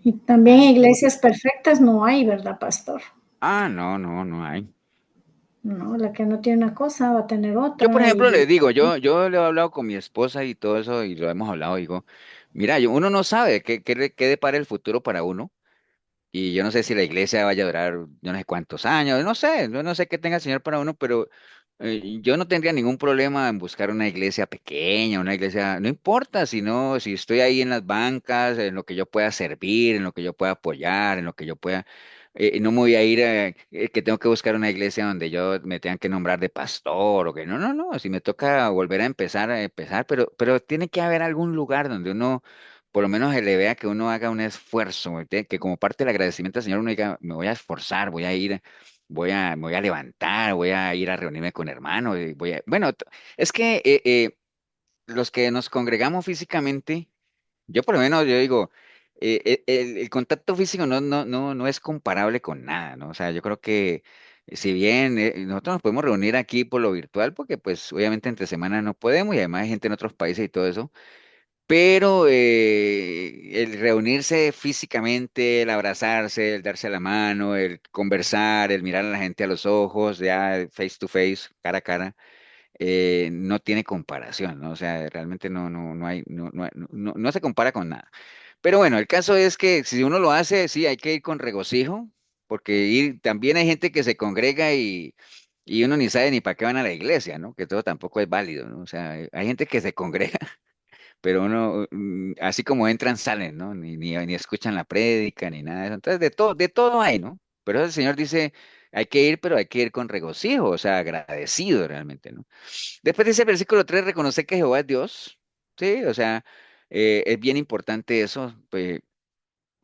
Y también Ay, qué bueno. iglesias perfectas no hay, ¿verdad, pastor? Ah, no, no, no hay. No, la que no tiene una cosa va a tener Yo, por otra ejemplo, y le digo, yo le he hablado con mi esposa y todo eso, y lo hemos hablado, digo, mira, uno no sabe qué depara el futuro para uno. Y yo no sé si la iglesia vaya a durar yo no sé cuántos años, no sé, yo no sé qué tenga el Señor para uno, pero yo no tendría ningún problema en buscar una iglesia pequeña, una iglesia, no importa, sino si estoy ahí en las bancas, en lo que yo pueda servir, en lo que yo pueda apoyar, en lo que yo pueda, no me voy a ir a que tengo que buscar una iglesia donde yo me tengan que nombrar de pastor o que no, no, no, si me toca volver a empezar, pero tiene que haber algún lugar donde uno por lo menos se le vea que uno haga un esfuerzo, que como parte del agradecimiento al Señor uno diga, me voy a esforzar, voy a ir, me voy a levantar, voy a ir a reunirme con hermanos, bueno, es que los que nos congregamos físicamente, yo por lo menos yo digo, el contacto físico no es comparable con nada, ¿no? O sea, yo creo que si bien nosotros nos podemos reunir aquí por lo virtual, porque pues obviamente entre semana no podemos y además hay gente en otros países y todo eso, pero el reunirse físicamente, el abrazarse, el darse la mano, el conversar, el mirar a la gente a los ojos, ya face to face, cara a cara, no tiene comparación, ¿no? O sea, realmente no hay, no se compara con nada. Pero bueno, el caso es que si uno lo hace, sí, hay que ir con regocijo, porque también hay gente que se congrega y uno ni sabe ni para qué van a la iglesia, ¿no? Que todo tampoco es válido, ¿no? O sea, hay gente que se congrega, pero uno, así como entran, salen, ¿no? Ni escuchan la prédica, ni nada de eso. Entonces, de todo hay, ¿no? Pero el Señor dice, hay que ir, pero hay que ir con regocijo, o sea, agradecido realmente, ¿no? Después dice el versículo 3, reconocer que Jehová es Dios, ¿sí? O sea, es bien importante eso, pues,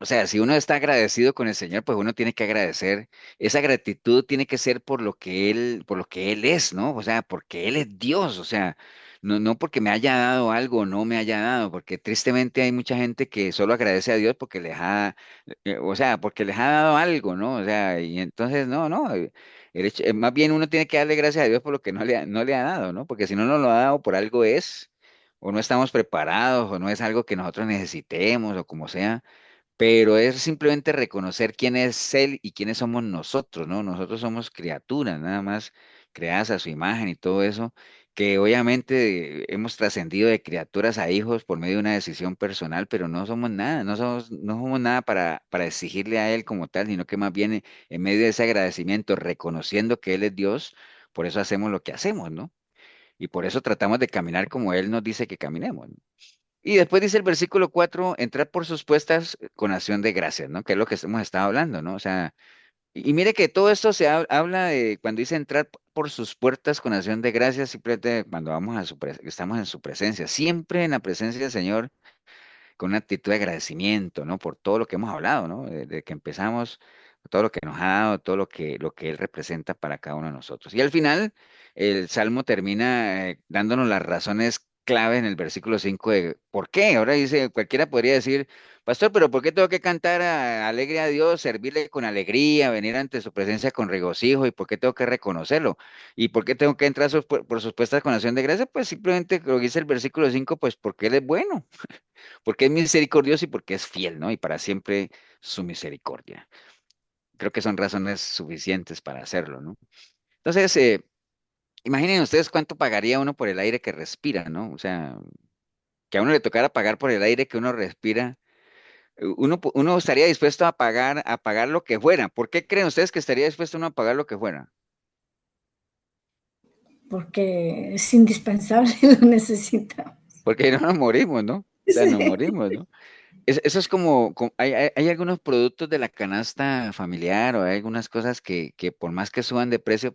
o sea, si uno está agradecido con el Señor, pues uno tiene que agradecer. Esa gratitud tiene que ser por lo que Él es, ¿no? O sea, porque Él es Dios, o sea, no porque me haya dado algo o no me haya dado, porque tristemente hay mucha gente que solo agradece a Dios porque o sea, porque les ha dado algo, ¿no? O sea, y entonces, no, más bien uno tiene que darle gracias a Dios por lo que no le ha dado, ¿no? Porque si no nos lo ha dado por algo es, o no estamos preparados, o no es algo que nosotros necesitemos, o como sea, pero es simplemente reconocer quién es Él y quiénes somos nosotros, ¿no? Nosotros somos criaturas, nada más creadas a su imagen y todo eso, que obviamente hemos trascendido de criaturas a hijos por medio de una decisión personal, pero no somos nada, no somos nada para exigirle a Él como tal, sino que más bien en medio de ese agradecimiento, reconociendo que Él es Dios, por eso hacemos lo que hacemos, ¿no? Y por eso tratamos de caminar como Él nos dice que caminemos, ¿no? Y después dice el versículo 4, entrar por sus puestas con acción de gracias, ¿no? Que es lo que hemos estado hablando, ¿no? O sea, y mire que todo esto habla de cuando dice entrar por sus puertas con acción de gracias, simplemente cuando vamos estamos en su presencia, siempre en la presencia del Señor con una actitud de agradecimiento, ¿no? Por todo lo que hemos hablado, ¿no? Desde que empezamos, todo lo que nos ha dado, todo lo que Él representa para cada uno de nosotros. Y al final, el Salmo termina dándonos las razones clave en el versículo 5 de por qué. Ahora dice, cualquiera podría decir, pastor, pero ¿por qué tengo que cantar alegre a Dios, servirle con alegría, venir ante su presencia con regocijo? ¿Y por qué tengo que reconocerlo? ¿Y por qué tengo que entrar por sus puestas con acción de gracia? Pues simplemente lo que dice el versículo 5, pues porque Él es bueno, porque es misericordioso y porque es fiel, ¿no? Y para siempre su misericordia. Creo que son razones suficientes para hacerlo, ¿no? Entonces, imaginen ustedes cuánto pagaría uno por el aire que respira, ¿no? O sea, que a uno le tocara pagar por el aire que uno respira. Uno estaría dispuesto a pagar lo que fuera. ¿Por qué creen ustedes que estaría dispuesto uno a pagar lo que fuera? porque es indispensable, lo necesitamos. Porque no nos morimos, ¿no? O sea, nos Sí. morimos, ¿no? Eso es hay algunos productos de la canasta familiar o hay algunas cosas que por más que suban de precio,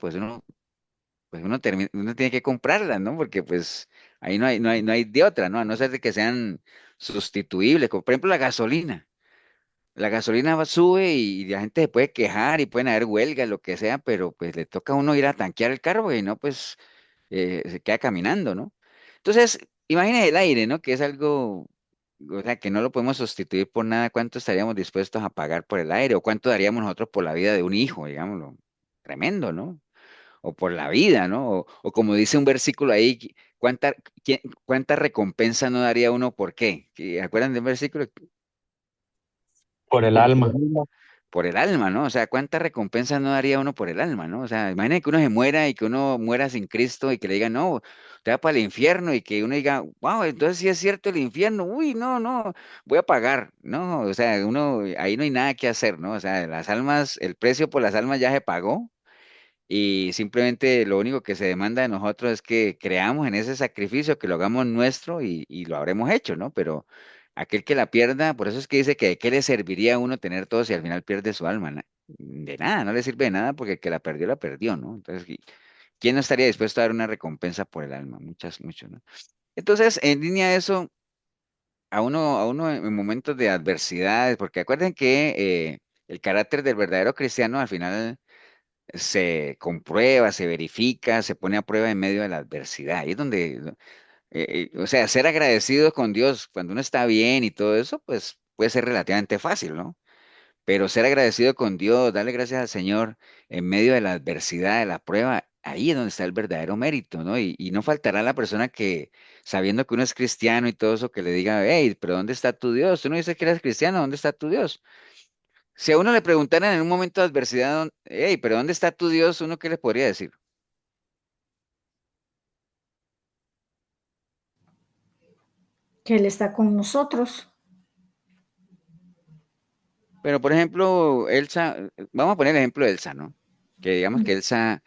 uno tiene que comprarlas, ¿no? Porque pues ahí no hay de otra, ¿no? A no ser de que sean sustituibles, como por ejemplo la gasolina. La gasolina sube y la gente se puede quejar y pueden haber huelgas, lo que sea, pero pues le toca a uno ir a tanquear el carro y no, pues se queda caminando, ¿no? Entonces, imagínese el aire, ¿no? Que es algo, o sea, que no lo podemos sustituir por nada. ¿Cuánto estaríamos dispuestos a pagar por el aire? ¿O cuánto daríamos nosotros por la vida de un hijo, digámoslo? Tremendo, ¿no? O por la vida, ¿no? O como dice un versículo ahí, ¿cuánta recompensa no daría uno por qué? ¿Acuerdan del versículo? por el alma. Por el alma, ¿no? O sea, ¿cuánta recompensa no daría uno por el alma, ¿no? O sea, imagínate que uno se muera y que uno muera sin Cristo y que le digan, no, te va para el infierno y que uno diga, wow, entonces sí es cierto el infierno, uy, no, voy a pagar, ¿no? O sea, ahí no hay nada que hacer, ¿no? O sea, las almas, el precio por las almas ya se pagó y simplemente lo único que se demanda de nosotros es que creamos en ese sacrificio, que lo hagamos nuestro y lo habremos hecho, ¿no? Pero aquel que la pierda, por eso es que dice que de qué le serviría a uno tener todo si al final pierde su alma. De nada, no le sirve de nada porque el que la perdió, ¿no? Entonces, ¿quién no estaría dispuesto a dar una recompensa por el alma? Muchos, ¿no? Entonces, en línea a eso, a uno en momentos de adversidades, porque acuerden que el carácter del verdadero cristiano al final se comprueba, se verifica, se pone a prueba en medio de la adversidad. Ahí es donde, o sea, ser agradecido con Dios cuando uno está bien y todo eso, pues puede ser relativamente fácil, ¿no? Pero ser agradecido con Dios, darle gracias al Señor en medio de la adversidad, de la prueba, ahí es donde está el verdadero mérito, ¿no? Y no faltará la persona que, sabiendo que uno es cristiano y todo eso, que le diga, hey, pero ¿dónde está tu Dios? Tú no dices que eres cristiano, ¿dónde está tu Dios? Si a uno le preguntaran en un momento de adversidad, hey, pero ¿dónde está tu Dios? ¿Uno qué le podría decir? Que Él está con nosotros. Pero, por ejemplo, Elsa, vamos a poner el ejemplo de Elsa, ¿no? Que digamos que Elsa,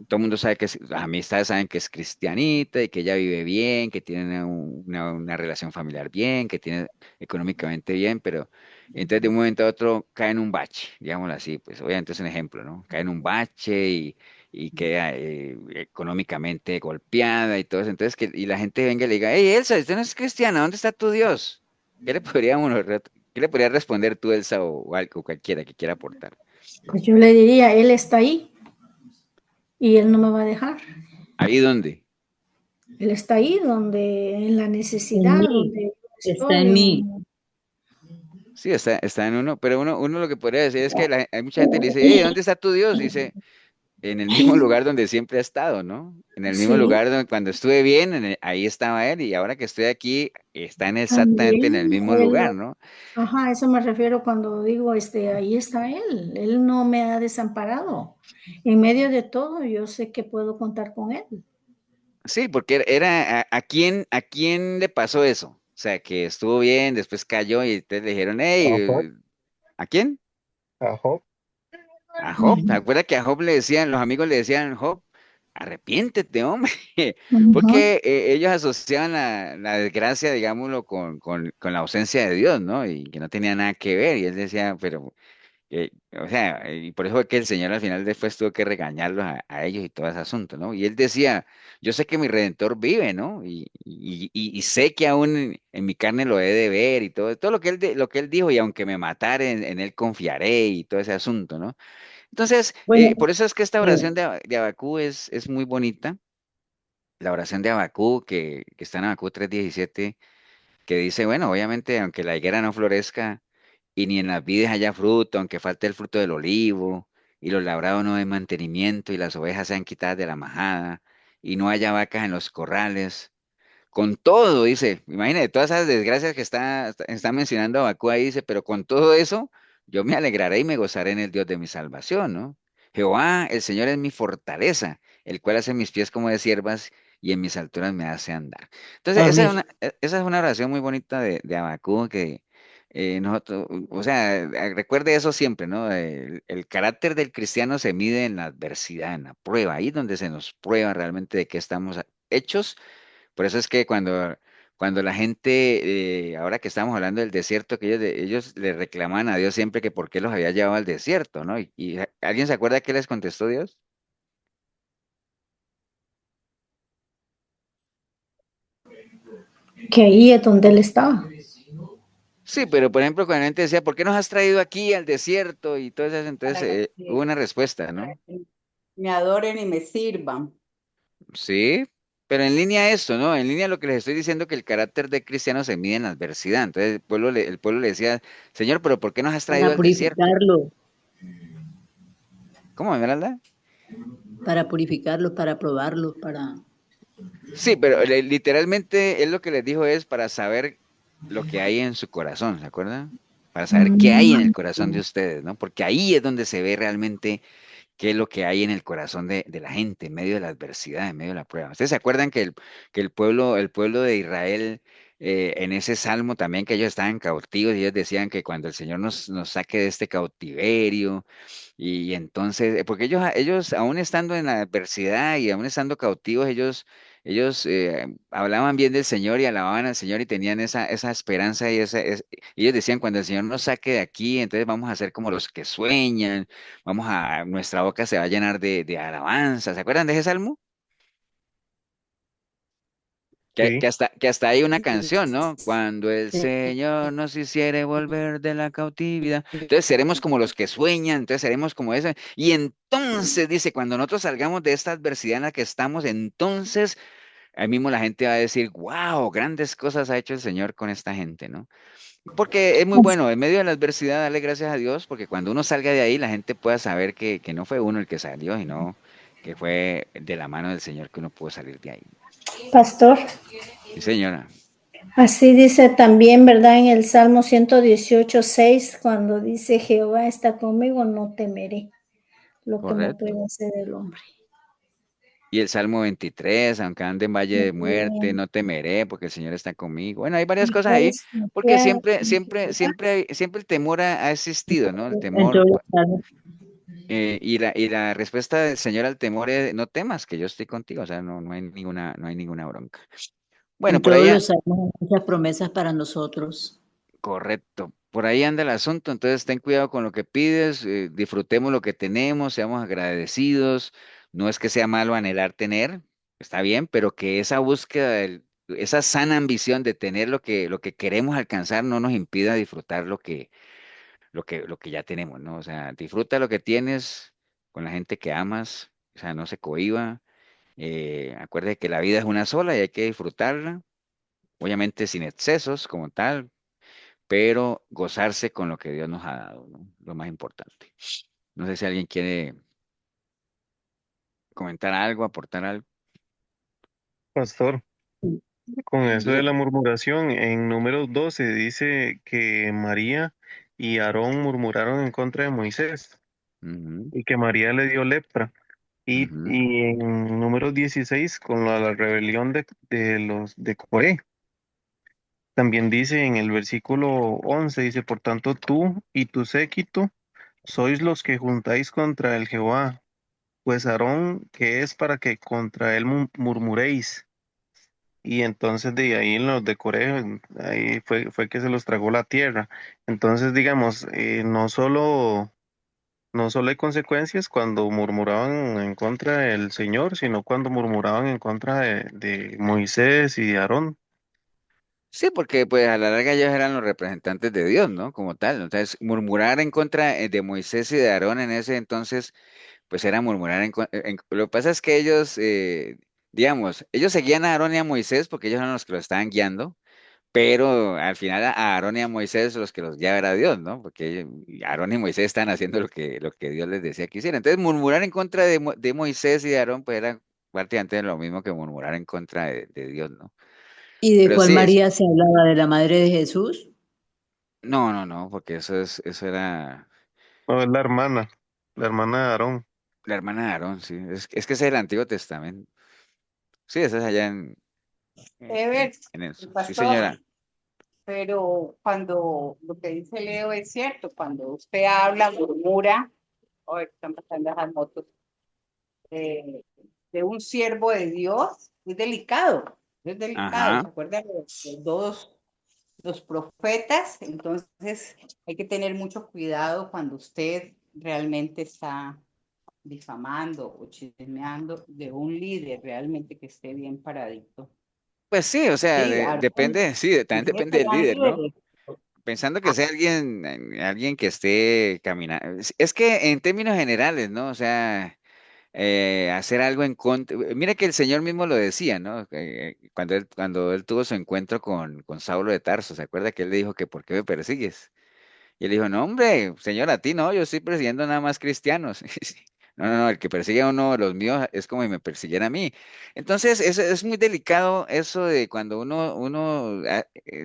todo el mundo sabe que las amistades saben que es cristianita y que ella vive bien, que tiene una relación familiar bien, que tiene económicamente bien, pero entonces de un momento a otro cae en un bache, digámoslo así, pues obviamente es un ejemplo, ¿no? Cae en un bache y queda económicamente golpeada y todo eso. Entonces, y la gente venga y le diga, hey Elsa, usted no es cristiana, ¿dónde está tu Dios? ¿Qué le qué le podría responder tú, Elsa, o algo, o cualquiera que quiera aportar? Pues yo le diría, Él está ahí y Él no me va a dejar. ¿Ahí dónde? Él está ahí donde, en la En necesidad, mí, donde yo está estoy. en mí. Sí, está en uno, pero uno lo que podría decir es que hay mucha gente que le dice, hey, ¿dónde está tu Dios? Y dice, en el mismo lugar donde siempre ha estado, ¿no? En el mismo Sí, lugar donde cuando estuve bien, ahí estaba él, y ahora que estoy aquí, están exactamente en el también mismo Él, lugar, ¿no? ajá, eso me refiero cuando digo, ahí está Él no me ha desamparado. En medio de todo, yo sé que puedo contar con Él. Sí, porque a quién le pasó eso. O sea, que estuvo bien, después cayó y ustedes le dijeron, A Job, hey, ¿a quién? a Job. A Job. ¿Se Ujú, acuerda que a Job le decían, los amigos le decían, Job, arrepiéntete, hombre? ujú. Porque ellos asociaban la desgracia, digámoslo, con la ausencia de Dios, ¿no? Y que no tenía nada que ver. Y él decía, pero o sea, y por eso fue que el Señor al final después tuvo que regañarlos a ellos y todo ese asunto, ¿no? Y él decía, yo sé que mi Redentor vive, ¿no? Y sé que aún en mi carne lo he de ver y todo lo que lo que él dijo, y aunque me matare, en él confiaré y todo ese asunto, ¿no? Entonces, Bueno, por eso es que esta eh, oración de Abacú es muy bonita, la oración de Abacú que está en Abacú 3:17 que dice, bueno, obviamente, aunque la higuera no florezca, y ni en las vides haya fruto, aunque falte el fruto del olivo, y los labrados no den mantenimiento, y las ovejas sean quitadas de la majada, y no haya vacas en los corrales. Con todo, dice, imagínate, todas esas desgracias que está mencionando Abacú ahí, dice, pero con todo eso, yo me alegraré y me gozaré en el Dios de mi salvación, ¿no? Jehová, el Señor es mi fortaleza, el cual hace mis pies como de siervas y en mis alturas me hace andar. Entonces, amén. esa es una oración muy bonita de Abacú que nosotros, o sea, recuerde eso siempre, ¿no? El carácter del cristiano se mide en la adversidad, en la prueba, ahí es donde se nos prueba realmente de qué estamos hechos. Por eso es que cuando la gente, ahora que estamos hablando del desierto, que ellos le reclamaban a Dios siempre que por qué los había llevado al desierto, ¿no? Y ¿alguien se acuerda qué les contestó Dios? Que ahí es donde Él estaba. Sí, pero por ejemplo, cuando la gente decía, ¿por qué nos has traído aquí al desierto? Y todo eso, entonces para hubo que, una respuesta, para ¿no? que me adoren y me sirvan. Sí, pero en línea esto, ¿no? En línea lo que les estoy diciendo que el carácter de cristiano se mide en la adversidad. Entonces el pueblo le decía, Señor, pero ¿por qué nos has Para traído al desierto? purificarlo, ¿Cómo, Esmeralda? para purificarlo, para probarlo, para... Sí, pero literalmente él lo que les dijo es para saber lo que hay en su corazón, ¿se acuerdan? Para saber qué hay en el Mm, corazón de ustedes, ¿no? Porque ahí es donde se ve realmente qué es lo que hay en el corazón de la gente, en medio de la adversidad, en medio de la prueba. ¿Ustedes se acuerdan que el pueblo de Israel, en ese salmo también que ellos estaban cautivos, y ellos decían que cuando el Señor nos saque de este cautiverio, y entonces, porque ellos aún estando en la adversidad y aún estando cautivos, ellos hablaban bien del Señor y alababan al Señor y tenían esa esperanza y ellos decían, cuando el Señor nos saque de aquí, entonces vamos a ser como los que sueñan, nuestra boca se va a llenar de alabanza. ¿Se acuerdan de ese salmo? Sí. Que hasta hay una canción, ¿no? Cuando el Señor nos hiciere volver de la cautividad, entonces seremos como los que sueñan, entonces seremos como ese. Y entonces, dice, cuando nosotros salgamos de esta adversidad en la que estamos, entonces ahí mismo la gente va a decir, wow, grandes cosas ha hecho el Señor con esta gente, ¿no? Porque es muy bueno, en medio de la adversidad, darle gracias a Dios, porque cuando uno salga de ahí, la gente pueda saber que no fue uno el que salió, sino que fue de la mano del Señor que uno pudo salir de ahí. Pastor, Sí, señora, así dice también, ¿verdad? En el Salmo 118:6, cuando dice, Jehová está conmigo, no temeré lo que me correcto. puede hacer el hombre. Y el Salmo 23, aunque ande en valle de muerte, También, no temeré porque el Señor está conmigo. Bueno, hay varias y cosas ahí, puedes porque confiar siempre, en siempre, Jehová. siempre, siempre el temor ha existido, ¿no? El En temor, todos los casos, y la respuesta del Señor al temor es, no temas, que yo estoy contigo, o sea, no hay ninguna bronca. Bueno, en por todos ahí, los salmos hay muchas promesas para nosotros. correcto, por ahí anda el asunto, entonces ten cuidado con lo que pides, disfrutemos lo que tenemos, seamos agradecidos, no es que sea malo anhelar tener, está bien, pero que esa búsqueda, esa sana ambición de tener lo que queremos alcanzar no nos impida disfrutar lo que ya tenemos, ¿no? O sea, disfruta lo que tienes con la gente que amas, o sea, no se cohíba, acuérdate que la vida es una sola y hay que disfrutarla, obviamente sin excesos como tal, pero gozarse con lo que Dios nos ha dado, ¿no? Lo más importante. No sé si alguien quiere comentar algo, aportar algo. Pastor, con eso de Diga. la murmuración, en Números 12 dice que María y Aarón murmuraron en contra de Moisés Ujú, y que María le dio lepra. ujú. Y en Números 16, con la rebelión de los de Coré, también dice en el versículo 11, dice, por tanto tú y tu séquito sois los que juntáis contra el Jehová, pues Aarón, que es para que contra él murmuréis. Y entonces de ahí en los de Corea, ahí fue que se los tragó la tierra. Entonces, digamos, no solo hay consecuencias cuando murmuraban en contra del Señor, sino cuando murmuraban en contra de Moisés y de Aarón. Sí, porque pues a la larga ellos eran los representantes de Dios, ¿no? Como tal. Entonces, murmurar en contra de Moisés y de Aarón en ese entonces, pues era murmurar lo que pasa es que ellos, digamos, ellos seguían a Aarón y a Moisés porque ellos eran los que lo estaban guiando, pero al final a Aarón y a Moisés los que los guiaba era Dios, ¿no? Porque Aarón y Moisés estaban haciendo lo que Dios les decía que hicieran. Entonces, murmurar en contra de Moisés y de Aarón, pues era prácticamente lo mismo que murmurar en contra de Dios, ¿no? ¿Y de Pero cuál sí, María se hablaba? ¿De la madre de Jesús? no, no, no, porque eso era No, es la hermana de Aarón. la hermana de Aarón, sí. Es que ese es el Antiguo Testamento. Sí, esa es allá Ever, en eso. el Sí, pastor, señora. pero cuando lo que dice Leo es cierto, cuando usted habla, murmura, hoy están pasando las motos, eh, de un siervo de Dios, es delicado, ¿se Ajá. acuerdan de los dos, los profetas? Entonces hay que tener mucho cuidado cuando usted realmente está difamando o chismeando de un líder realmente que esté bien paradito. Pues sí, o sea, Sí, Aarón, depende, sí, también depende del eran líder, ¿no? líderes. Pensando que sea alguien que esté caminando. Es que en términos generales, ¿no? O sea, hacer algo en contra. Mira que el Señor mismo lo decía, ¿no? Cuando él tuvo su encuentro con Saulo de Tarso, ¿se acuerda que él le dijo que por qué me persigues? Y él dijo, no, hombre, señor, a ti no, yo estoy persiguiendo nada más cristianos. No, no, no, el que persigue a uno de los míos es como si me persiguiera a mí. Entonces, es muy delicado eso de cuando uno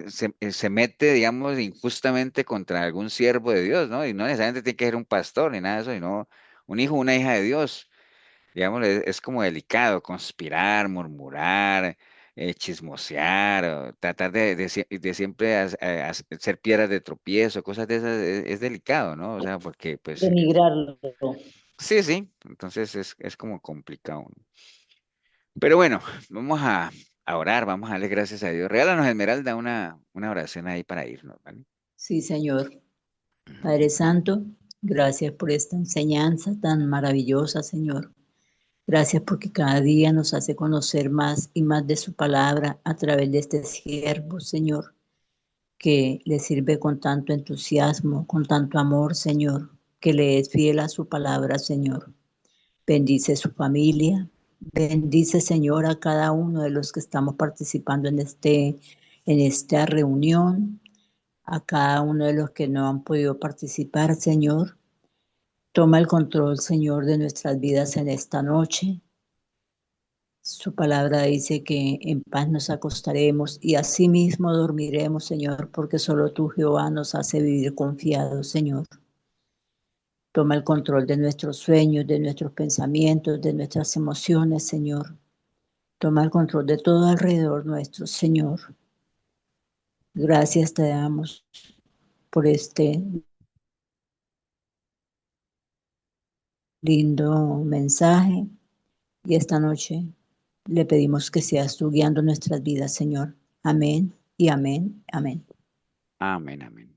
se mete, digamos, injustamente contra algún siervo de Dios, ¿no? Y no necesariamente tiene que ser un pastor ni nada de eso, sino un hijo o una hija de Dios. Digamos, es como delicado conspirar, murmurar, chismosear, o tratar de siempre ser piedras de tropiezo, cosas de esas, es delicado, ¿no? O sea, porque pues Denigrarlo. sí, sí, entonces es como complicado, ¿no? Pero bueno, vamos a orar, vamos a darle gracias a Dios. Regálanos, Esmeralda, una oración ahí para irnos, ¿vale? Sí, Señor. Padre Santo, gracias por esta enseñanza tan maravillosa, Señor. Gracias porque cada día nos hace conocer más y más de su palabra a través de este siervo, Señor, que le sirve con tanto entusiasmo, con tanto amor, Señor, que le es fiel a su palabra, Señor. Bendice su familia, bendice, Señor, a cada uno de los que estamos participando en esta reunión, a cada uno de los que no han podido participar, Señor. Toma el control, Señor, de nuestras vidas en esta noche. Su palabra dice que en paz nos acostaremos y asimismo dormiremos, Señor, porque solo tú, Jehová, nos hace vivir confiados, Señor. Toma el control de nuestros sueños, de nuestros pensamientos, de nuestras emociones, Señor. Toma el control de todo alrededor nuestro, Señor. Gracias te damos por este lindo mensaje y esta noche le pedimos que seas tú guiando nuestras vidas, Señor. Amén y amén, amén. Amén, amén.